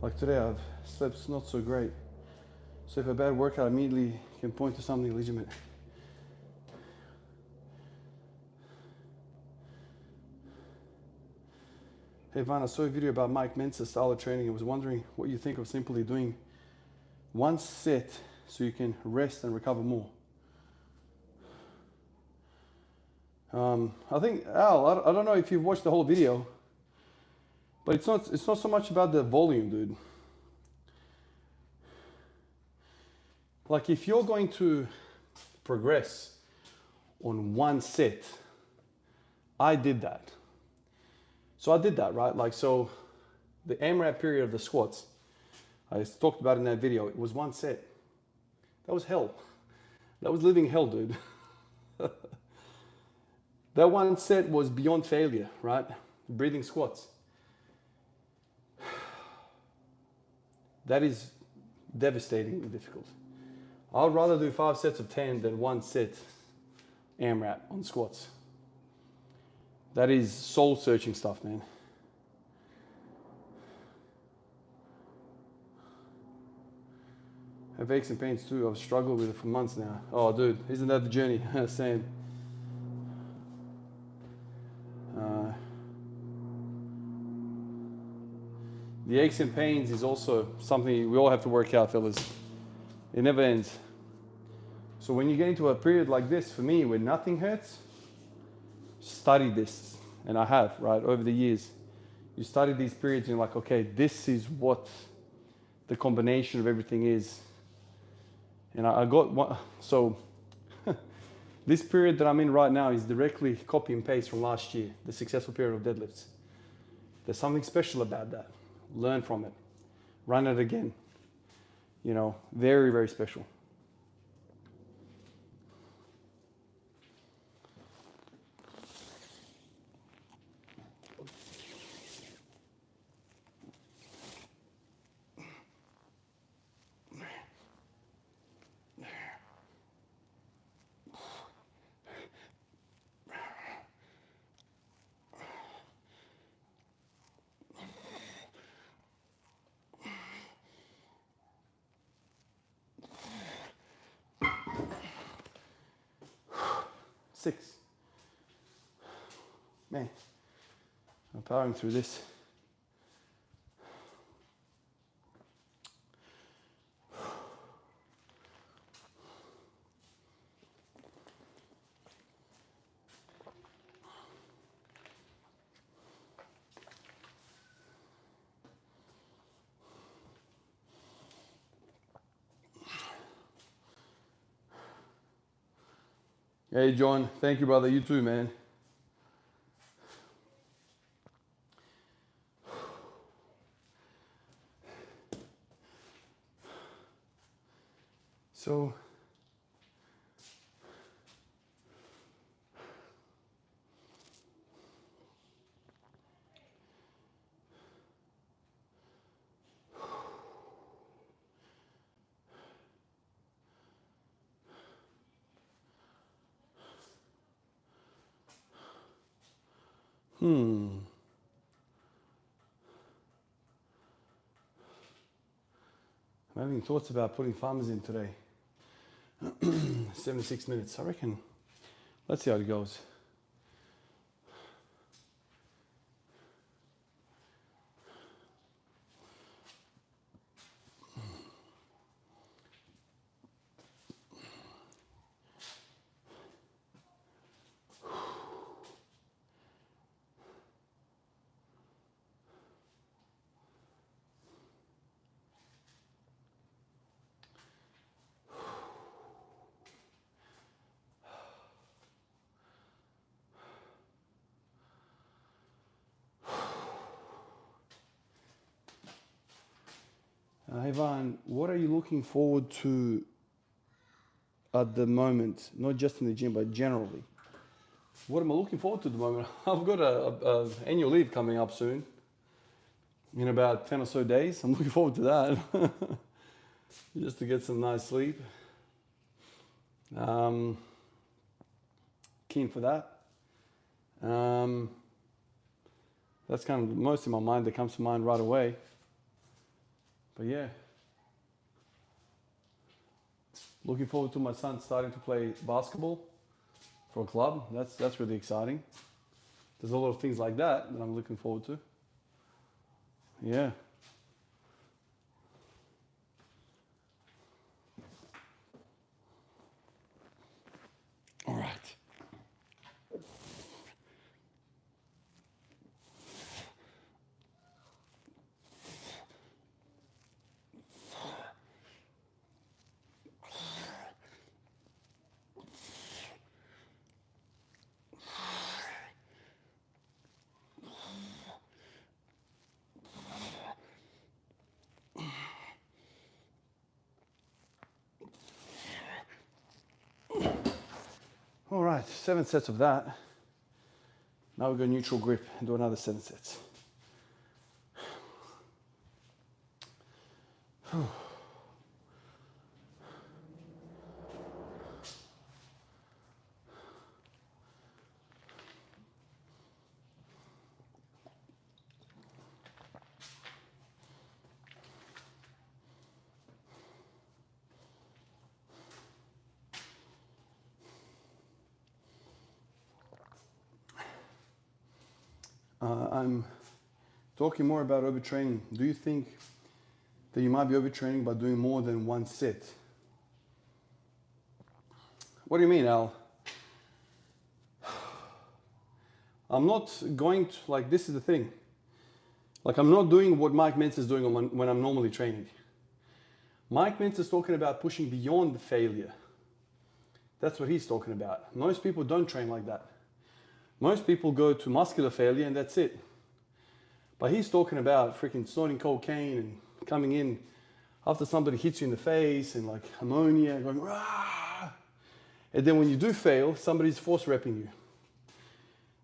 Like today, I've slept not so great. So if a bad workout immediately can point to something legitimate. Hey Van, I saw a video about Mike Mensa's style of training and was wondering what you think of simply doing one set so you can rest and recover more. I think, Al, I don't know if you've watched the whole video, but it's not so much about the volume, dude. Like if you're going to progress on one set, I did that. So I did that, right? Like, so the AMRAP period of the squats, I talked about in that video, it was one set. That was hell. That was living hell, dude. That one set was beyond failure, right? Breathing squats. That is devastatingly difficult. I'd rather do 5 sets of 10 than one set AMRAP on squats. That is soul-searching stuff, man. I have aches and pains too. I've struggled with it for months now. Oh, dude, isn't that the journey? Same. The aches and pains is also something we all have to work out, fellas. It never ends. So when you get into a period like this, for me, where nothing hurts, study this. And I have, right, over the years. You study these periods and you're like, okay, this is what the combination of everything is. And I got one, so this period that I'm in right now is directly copy and paste from last year, the successful period of deadlifts. There's something special about that. Learn from it. Run it again. You know, very, very special. Six. Man, I'm powering through this. Hey, John. Thank you, brother. You too, man. So, I'm having thoughts about putting farmers in today. 76 minutes, I reckon. Let's see how it goes. Ivan, what are you looking forward to at the moment? Not just in the gym, but generally. What am I looking forward to at the moment? I've got a annual leave coming up soon. In about 10 or so days. I'm looking forward to that. Just to get some nice sleep. Keen for that. That's kind of most in my mind that comes to mind right away. But yeah. Looking forward to my son starting to play basketball for a club. That's really exciting. There's a lot of things like that I'm looking forward to. Yeah. All right. All right, 7 sets of that. Now we go neutral grip and do another 7 sets. I'm talking more about overtraining. Do you think that you might be overtraining by doing more than 1 set? What do you mean, Al? I'm not going to, like, this is the thing. Like, I'm not doing what Mike Mentz is doing when I'm normally training. Mike Mentz is talking about pushing beyond the failure. That's what he's talking about. Most people don't train like that. Most people go to muscular failure and that's it. But he's talking about freaking snorting cocaine and coming in after somebody hits you in the face and like ammonia going rah. And then when you do fail, somebody's force repping you.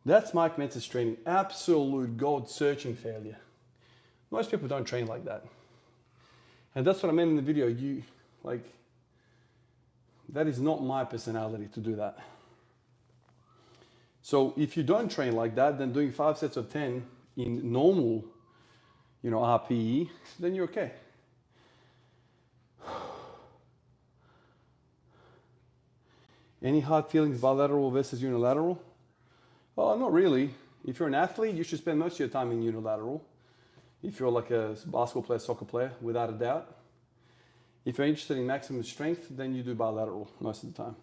That's Mike Mentz's training. Absolute God searching failure. Most people don't train like that. And that's what I meant in the video. That is not my personality to do that. So if you don't train like that, then doing 5 sets of 10 in normal, RPE, then you're okay. Any hard feelings bilateral versus unilateral? Oh, not really. If you're an athlete, you should spend most of your time in unilateral. If you're like a basketball player, soccer player, without a doubt. If you're interested in maximum strength, then you do bilateral most of the time.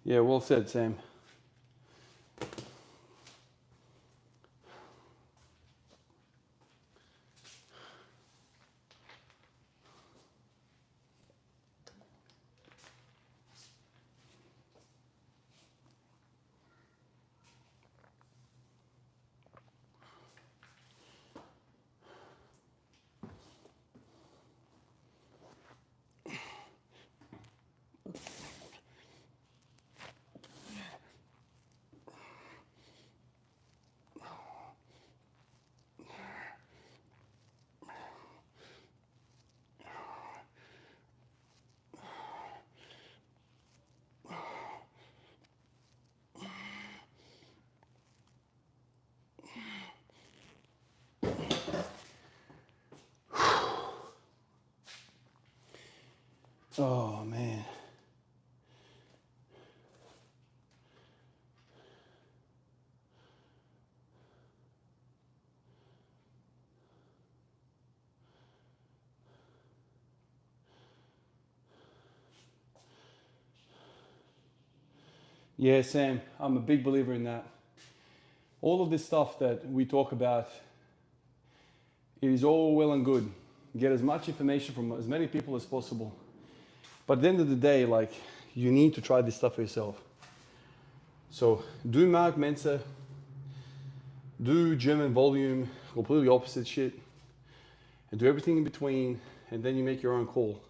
Yeah, well said, Sam. Oh, man. Yeah, Sam, I'm a big believer in that. All of this stuff that we talk about, it is all well and good. Get as much information from as many people as possible. But at the end of the day, you need to try this stuff for yourself. So do Mark Mensa, do German volume, completely opposite shit, and do everything in between, and then you make your own call.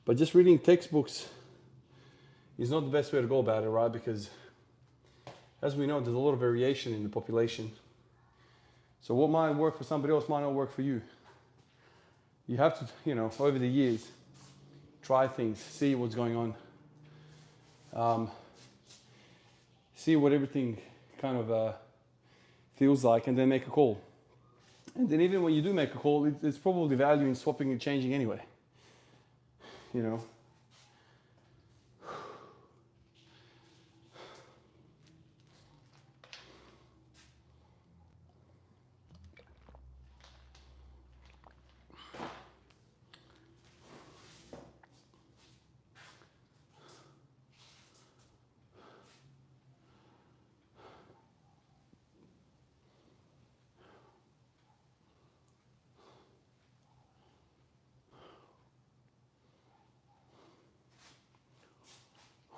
But just reading textbooks is not the best way to go about it, right? Because as we know, there's a lot of variation in the population. So what might work for somebody else might not work for you. You have to, you know, over the years, try things, see what's going on, see what everything kind of feels like, and then make a call. And then even when you do make a call, it's probably value in swapping and changing anyway. You know.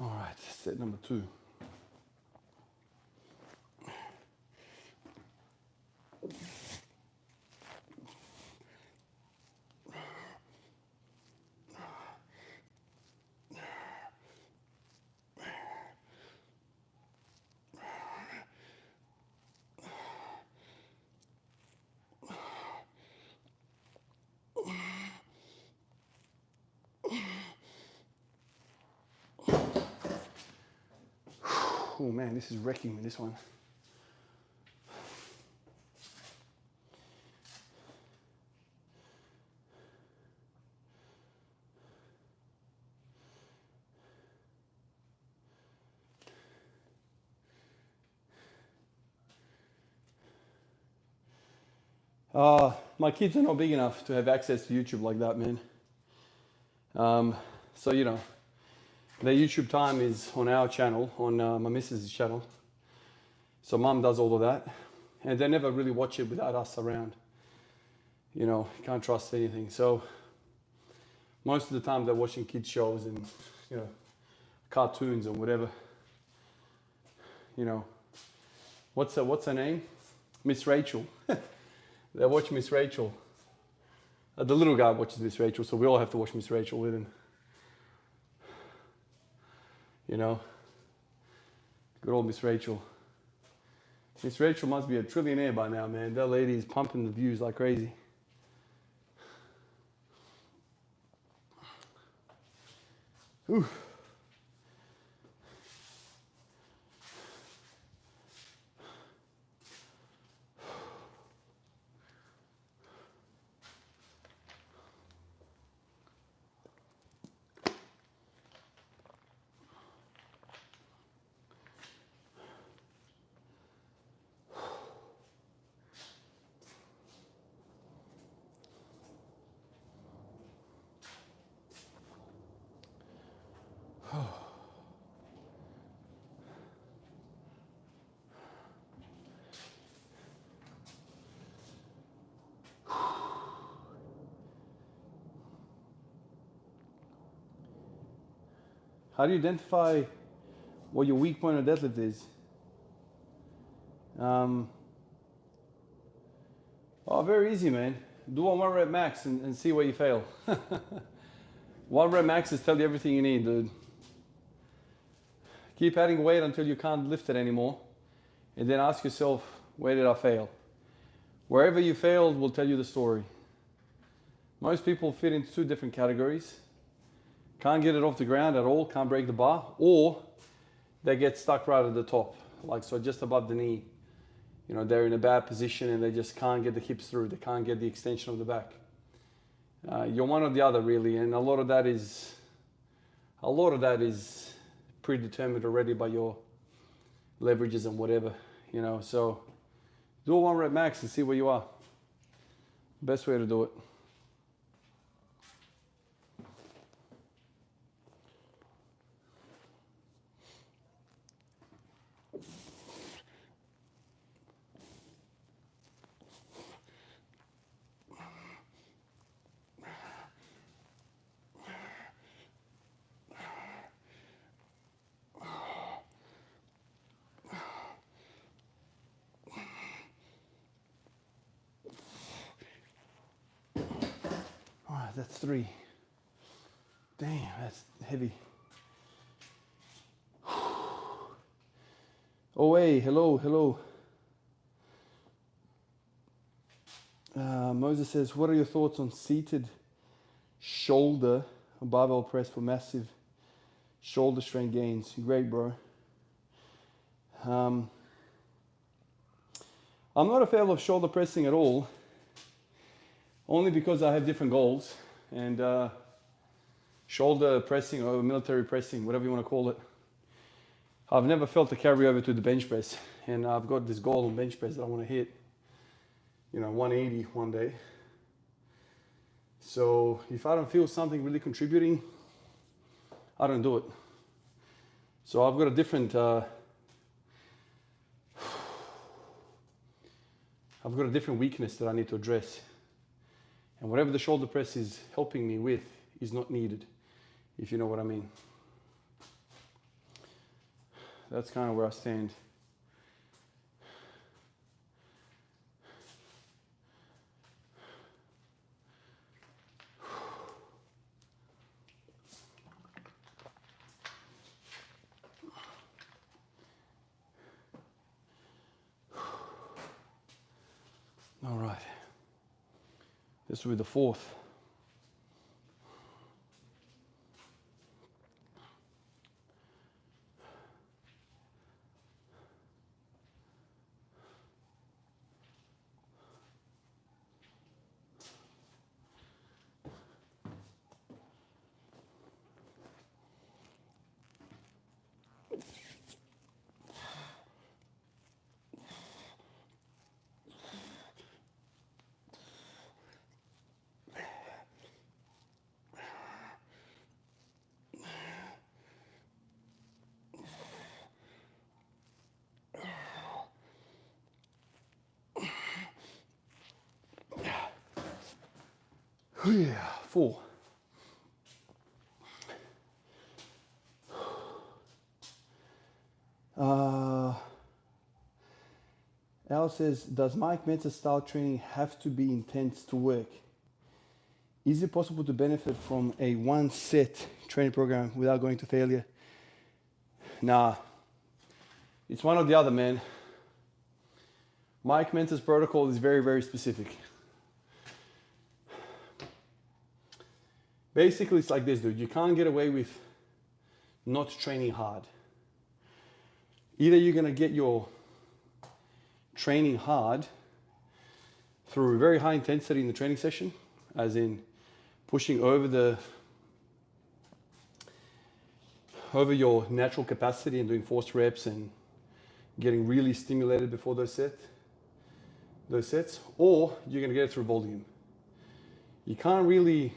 All right, set number 2. Oh man, this is wrecking me, this one. My kids are not big enough to have access to YouTube like that, man. So, you know, their YouTube time is on our channel, on my missus' channel. So mum does all of that. And they never really watch it without us around. You know, can't trust anything. So most of the time they're watching kids shows and, you know, cartoons or whatever. You know, what's her name? Miss Rachel. They watch Miss Rachel. The little guy watches Miss Rachel, so we all have to watch Miss Rachel with him. You know, good old Miss Rachel. Miss Rachel must be a trillionaire by now, man. That lady is pumping the views like crazy. Whew. How do you identify what your weak point of deadlift is? Very easy, man. Do a 1 rep max and see where you fail. 1 rep max is tell you everything you need, dude. Keep adding weight until you can't lift it anymore. And then ask yourself, where did I fail? Wherever you failed will tell you the story. Most people fit into 2 different categories. Can't get it off the ground at all, can't break the bar, or they get stuck right at the top, like so just above the knee. You know, they're in a bad position and they just can't get the hips through, they can't get the extension of the back. You're one or the other really, and a lot of that is predetermined already by your leverages and whatever, you know. So do a 1 rep max and see where you are. Best way to do it. That's 3. Damn, that's heavy. Oh, hey, hello, hello. Moses says, what are your thoughts on seated shoulder barbell press for massive shoulder strength gains? Great, bro. I'm not a fan of shoulder pressing at all, only because I have different goals, and shoulder pressing or military pressing, whatever you want to call it, I've never felt the carry over to the bench press, and I've got this goal on bench press that I want to hit, 180 one day. So if I don't feel something really contributing, I don't do it. So I've got a different weakness that I need to address. And whatever the shoulder press is helping me with is not needed, if you know what I mean. That's kind of where I stand. All right. This will be the fourth. Yeah, 4. Al says, does Mike Mentor's style training have to be intense to work? Is it possible to benefit from a one-set training program without going to failure? Nah, it's one or the other, man. Mike Mentor's protocol is very, very specific. Basically, it's like this, dude. You can't get away with not training hard. Either you're going to get your training hard through very high intensity in the training session, as in pushing over your natural capacity and doing forced reps and getting really stimulated before those sets, or you're going to get it through volume. You can't really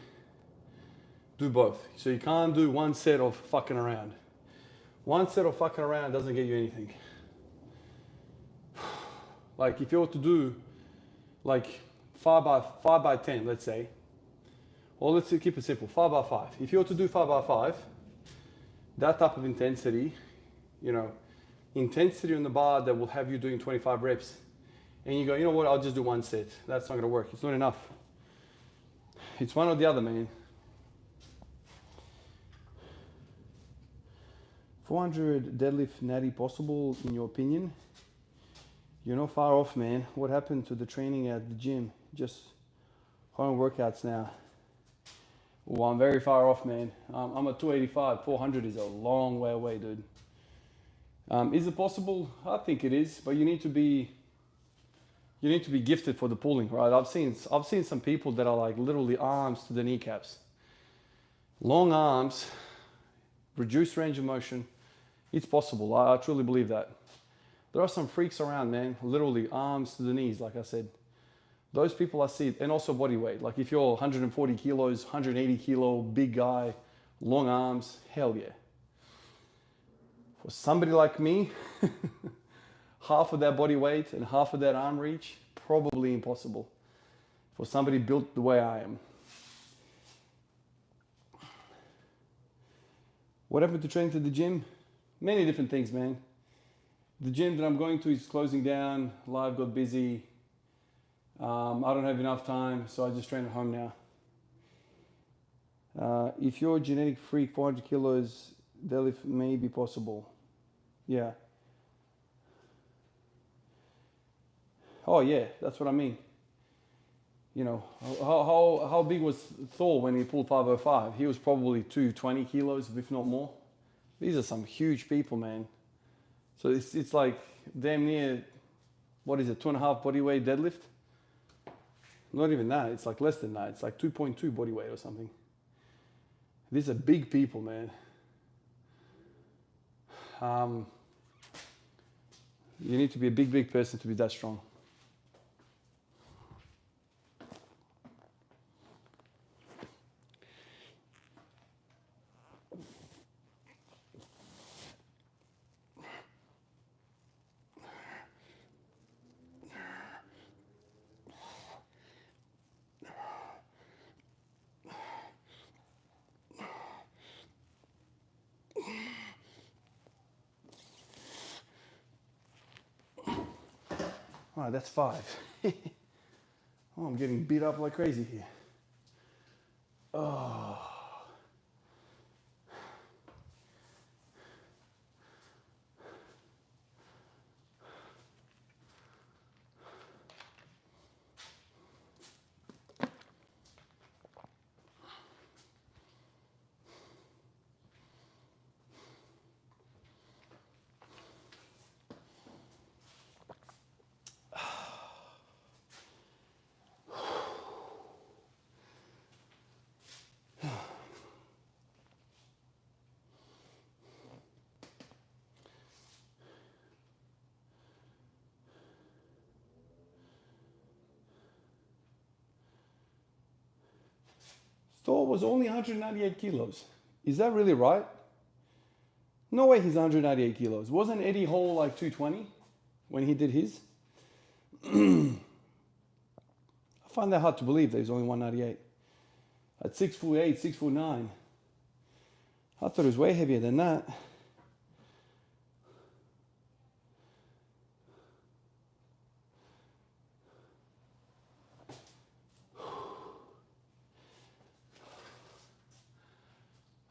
do both. So you can't do one set of fucking around. One set of fucking around doesn't get you anything. Like if you were to do like 5 by 10, let's say, or let's keep it simple, 5 by 5. If you were to do 5 by 5, that type of intensity, intensity on the bar that will have you doing 25 reps, and you go, you know what, I'll just do one set. That's not gonna work. It's not enough. It's one or the other, man. 400 deadlift natty possible in your opinion? You're not far off, man. What happened to the training at the gym? Just home workouts now. Well, I'm very far off, man. I'm at 285. 400 is a long way away, dude. Is it possible? I think it is, but you need to be gifted for the pulling, right? I've seen some people that are like literally arms to the kneecaps. Long arms, reduced range of motion. It's possible. I truly believe that. There are some freaks around, man. Literally arms to the knees, like I said. Those people I see, and also body weight. Like if you're 140 kilos, 180 kilo, big guy, long arms, hell yeah. For somebody like me, half of that body weight and half of that arm reach, probably impossible. For somebody built the way I am. What happened to training to the gym? Many different things, man. The gym that I'm going to is closing down. Live got busy. I don't have enough time, so I just train at home now. If you're a genetic freak, 400 kilos deadlift may be possible. Yeah. Oh yeah, that's what I mean. You know, how big was Thor when he pulled 505? He was probably 220 kilos, if not more. These are some huge people, man. So it's like damn near, what is it, 2.5 body weight deadlift? Not even that. It's like less than that. It's like 2.2 body weight or something. These are big people, man. You need to be a big person to be that strong. All right, that's 5. Oh, I'm getting beat up like crazy here. Oh. Thor was only 198 kilos. Is that really right? No way he's 198 kilos. Wasn't Eddie Hall like 220 when he did his? I find that hard to believe that he's only 198. At 6'8", 6'9". I thought he was way heavier than that.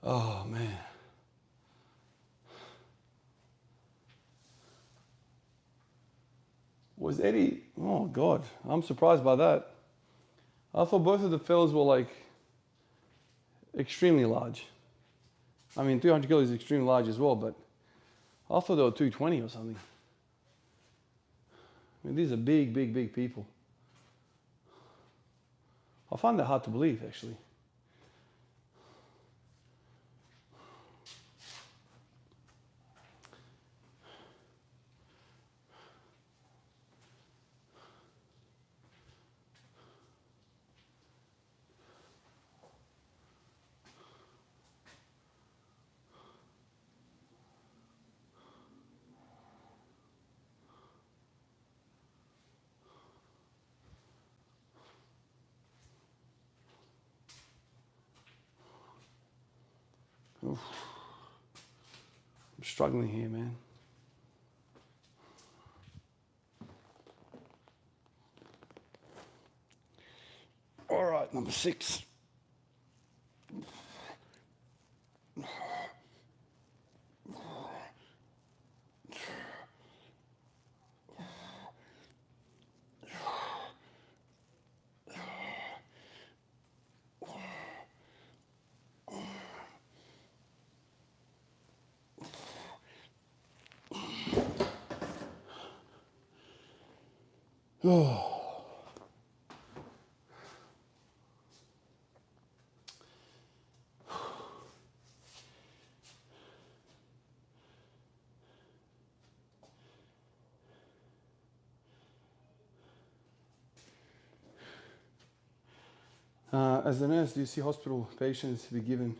Oh man. Was Eddie? Oh God, I'm surprised by that. I thought both of the fellas were like extremely large. I mean, 300 kilos is extremely large as well, but I thought they were 220 or something. I mean, these are big people. I find that hard to believe, actually. Oof. I'm struggling here, man. All right, number 6. Oh. As a nurse, do you see hospital patients be given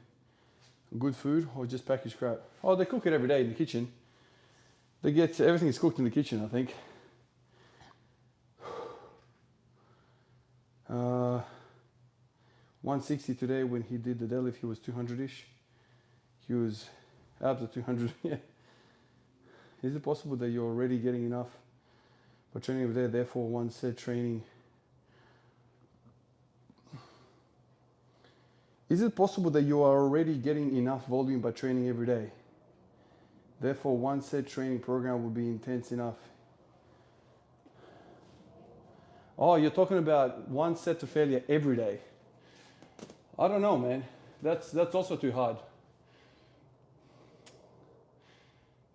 good food or just packaged crap? Oh, they cook it every day in the kitchen. They get everything is cooked in the kitchen, I think. 160 today when he did the deadlift, he was 200-ish. He was abs at 200. Yeah. Is it possible that you're already getting enough by training over there, therefore one set training? Is it possible that you are already getting enough volume by training every day? Therefore one set training program will be intense enough. Oh, you're talking about one set to failure every day. I don't know, man. That's also too hard.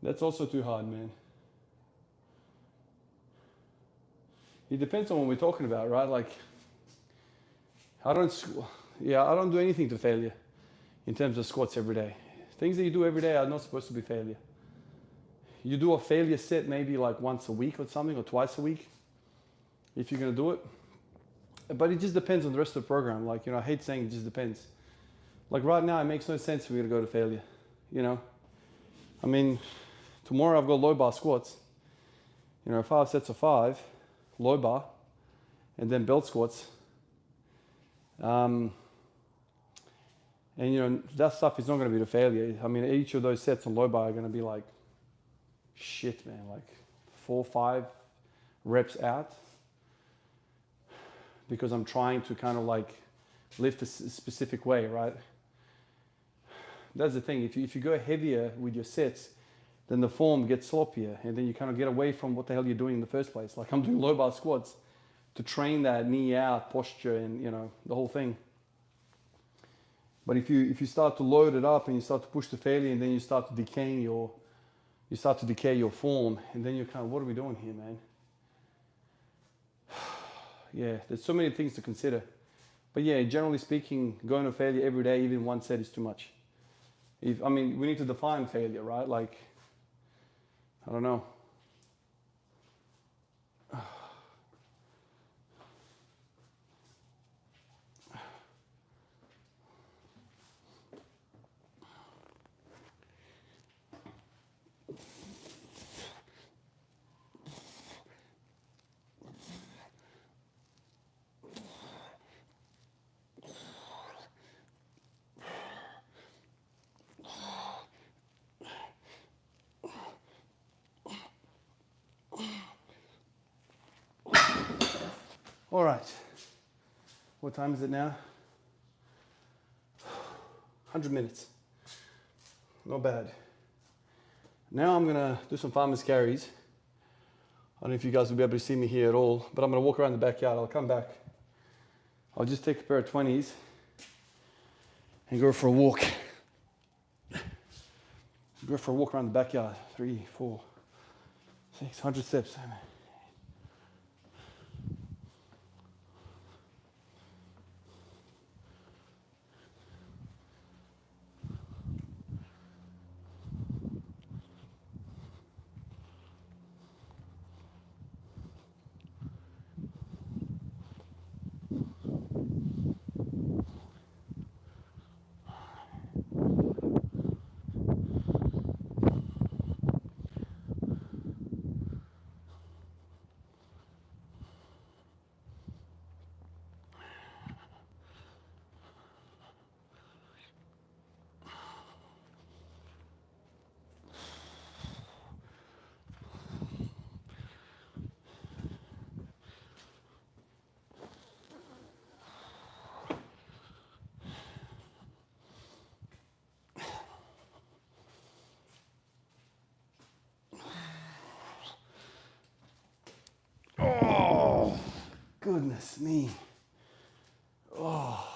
That's also too hard, man. It depends on what we're talking about, right? Like, I don't do anything to failure in terms of squats every day. Things that you do every day are not supposed to be failure. You do a failure set maybe like once a week or something, or twice a week, if you're gonna do it. But it just depends on the rest of the program. Like, I hate saying it just depends. Like right now, it makes no sense for me to go to failure, I mean, tomorrow I've got low bar squats, 5 sets of 5, low bar, and then belt squats. And that stuff is not going to be the failure. I mean, each of those sets on low bar are going to be like, shit, man, like 4 or 5 reps out, because I'm trying to kind of like lift a specific way, right? That's the thing. If you go heavier with your sets, then the form gets sloppier, and then you kind of get away from what the hell you're doing in the first place. Like, I'm doing low bar squats to train that knee out posture and the whole thing. But if you start to load it up and you start to push to failure, and then you start to decay your form, and then you're kind of, what are we doing here, man? Yeah, there's so many things to consider. But yeah, generally speaking, going to failure every day, even one set, is too much. We need to define failure, right? Like, I don't know. All right. What time is it now? 100 minutes. Not bad. Now I'm gonna do some farmer's carries. I don't know if you guys will be able to see me here at all, but I'm gonna walk around the backyard. I'll come back. I'll just take a pair of 20s and go for a walk. Go for a walk around the backyard. 3, 4, 600 steps. Oh, goodness me. Oh.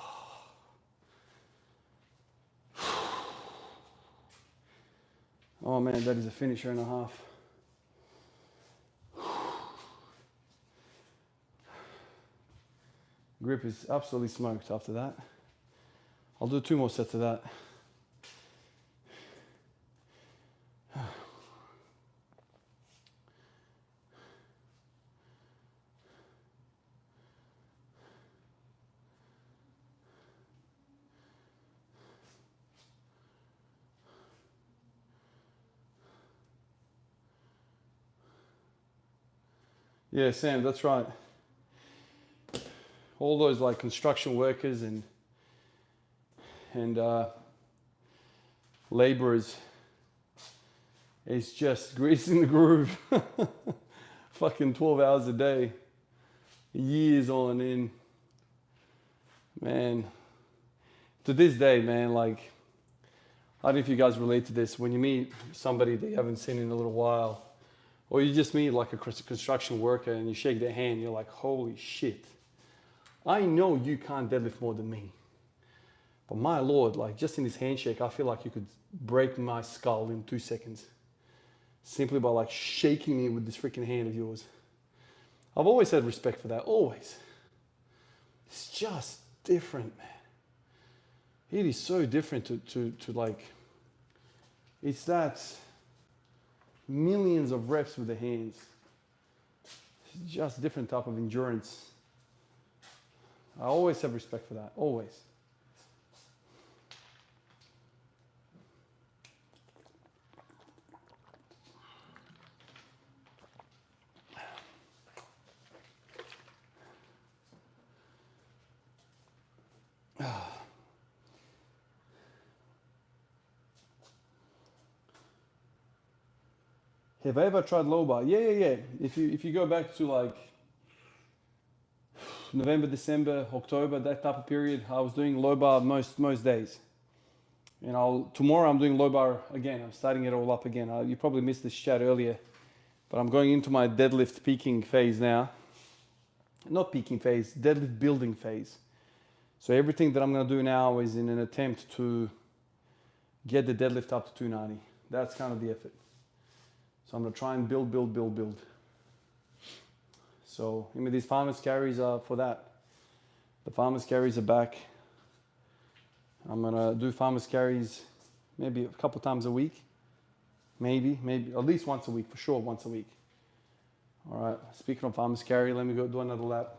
Oh man, that is a finisher and a half. Grip is absolutely smoked after that. I'll do 2 more sets of that. Yeah, Sam, that's right. All those like construction workers and laborers, it's just greasing the groove. Fucking 12 hours a day, years on in. Man, to this day, man, like, I don't know if you guys relate to this. When you meet somebody that you haven't seen in a little while, Or you just meet like a construction worker and you shake their hand, you're like, holy shit. I know you can't deadlift more than me. But my lord, like just in this handshake, I feel like you could break my skull in 2 seconds. Simply by like shaking me with this freaking hand of yours. I've always had respect for that, always. It's just different, man. It is so different to like, it's that millions of reps with the hands. It's just different type of endurance. I always have respect for that, always. Have I ever tried low bar? Yeah. If you go back to like November, December, October, that type of period, I was doing low bar most days. And tomorrow I'm doing low bar again. I'm starting it all up again. You probably missed this chat earlier, but I'm going into my deadlift peaking phase now. Not peaking phase, deadlift building phase. So everything that I'm gonna do now is in an attempt to get the deadlift up to 290. That's kind of the effort. So I'm gonna try and build. So these farmers carries are for that. The farmers carries are back. I'm gonna do farmers carries maybe a couple times a week. Maybe at least once a week, for sure, once a week. All right, speaking of farmers carry, let me go do another lap.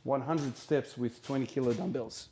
100 steps with 20 kilo dumbbells.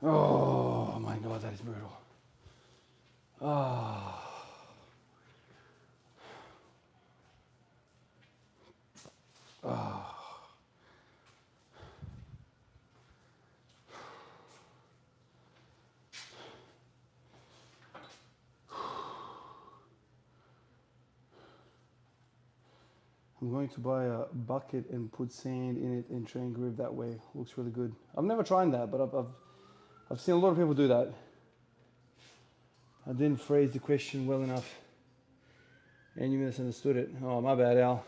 Oh my God, that is brutal. I'm going to buy a bucket and put sand in it and train grip that way. Looks really good. I've never tried that, but I've seen a lot of people do that. I didn't phrase the question well enough, and you misunderstood it. Oh, my bad, Al.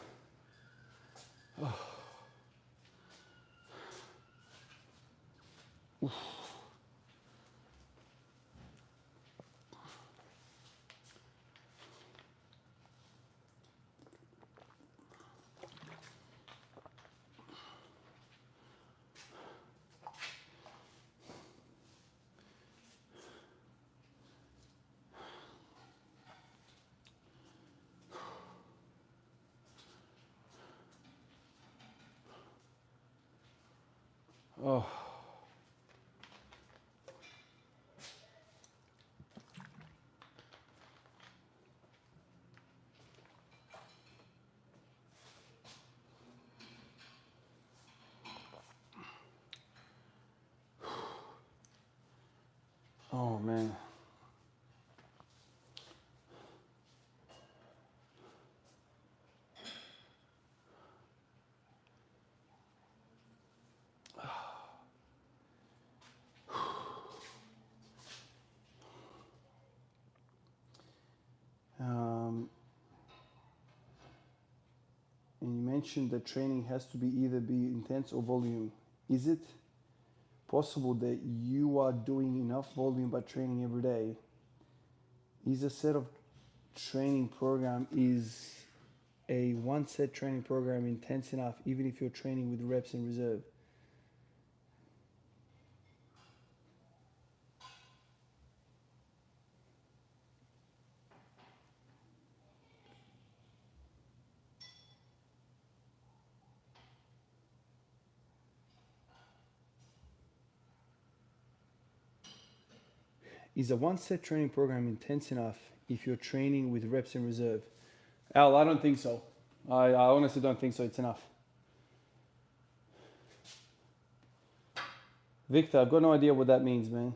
Oh. Oof. Oh. Oh man. And you mentioned that training has to be either be intense or volume. Is it? possible that you are doing enough volume by training every day? Is a set of training program, is a one set training program intense enough even if you're training with reps in reserve? Is a one set training program intense enough if you're training with reps in reserve? Al, I don't think so. I honestly don't think so. It's enough. Victor, I've got no idea what that means, man.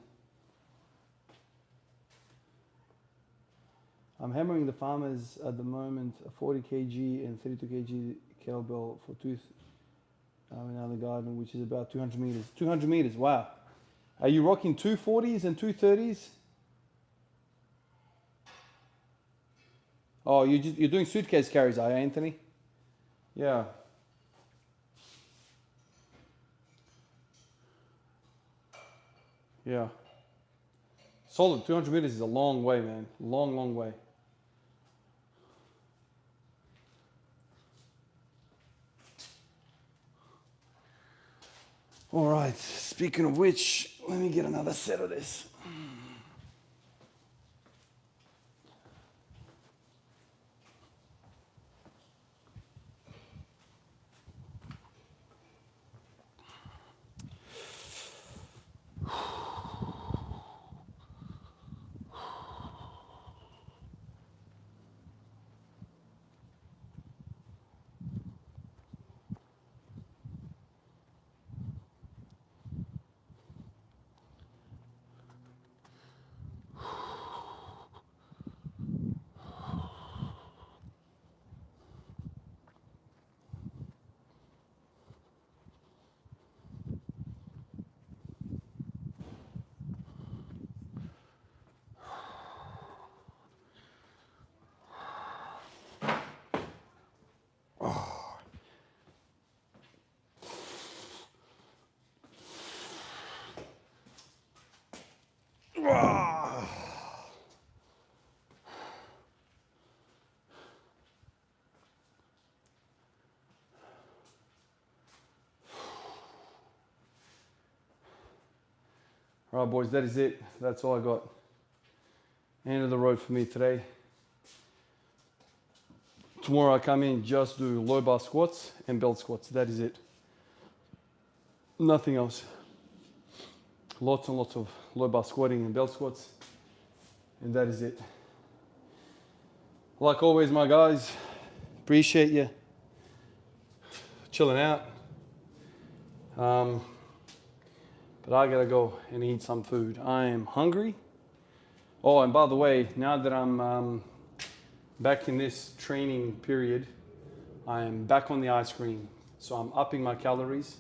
I'm hammering the farmers at the moment, a 40 kg and 32 kg kettlebell for tooth in the garden, which is about 200 meters. 200 meters, wow. Are you rocking 240s and 230s? Oh, you're doing suitcase carries, are you, Anthony? Yeah. Yeah. Solid. 200 meters is a long way, man. Long, long way. All right. Speaking of which, let me get another set of this. All right, boys, that is it. That's all I got. End of the road for me today. Tomorrow I come in, just do low bar squats and belt squats. That is it. Nothing else. Lots and lots of low bar squatting and belt squats. And that is it. Like always, my guys, appreciate you chilling out. But I gotta go and eat some food. I am hungry. Oh, and by the way, now that I'm back in this training period, I am back on the ice cream. So I'm upping my calories.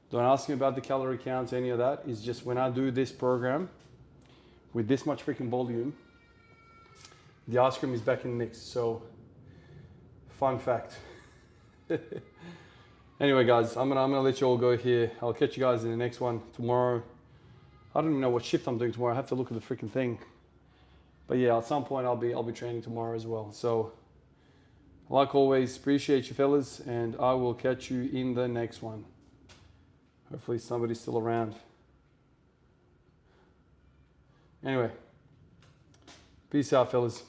Don't ask me about the calorie counts, any of that. It's just when I do this program with this much freaking volume, the ice cream is back in the mix. So, fun fact. Anyway, guys, I'm gonna let you all go here. I'll catch you guys in the next one tomorrow. I don't even know what shift I'm doing tomorrow. I have to look at the freaking thing. But yeah, at some point I'll be training tomorrow as well. So, like always, appreciate you fellas, and I will catch you in the next one. Hopefully somebody's still around. Anyway, peace out, fellas.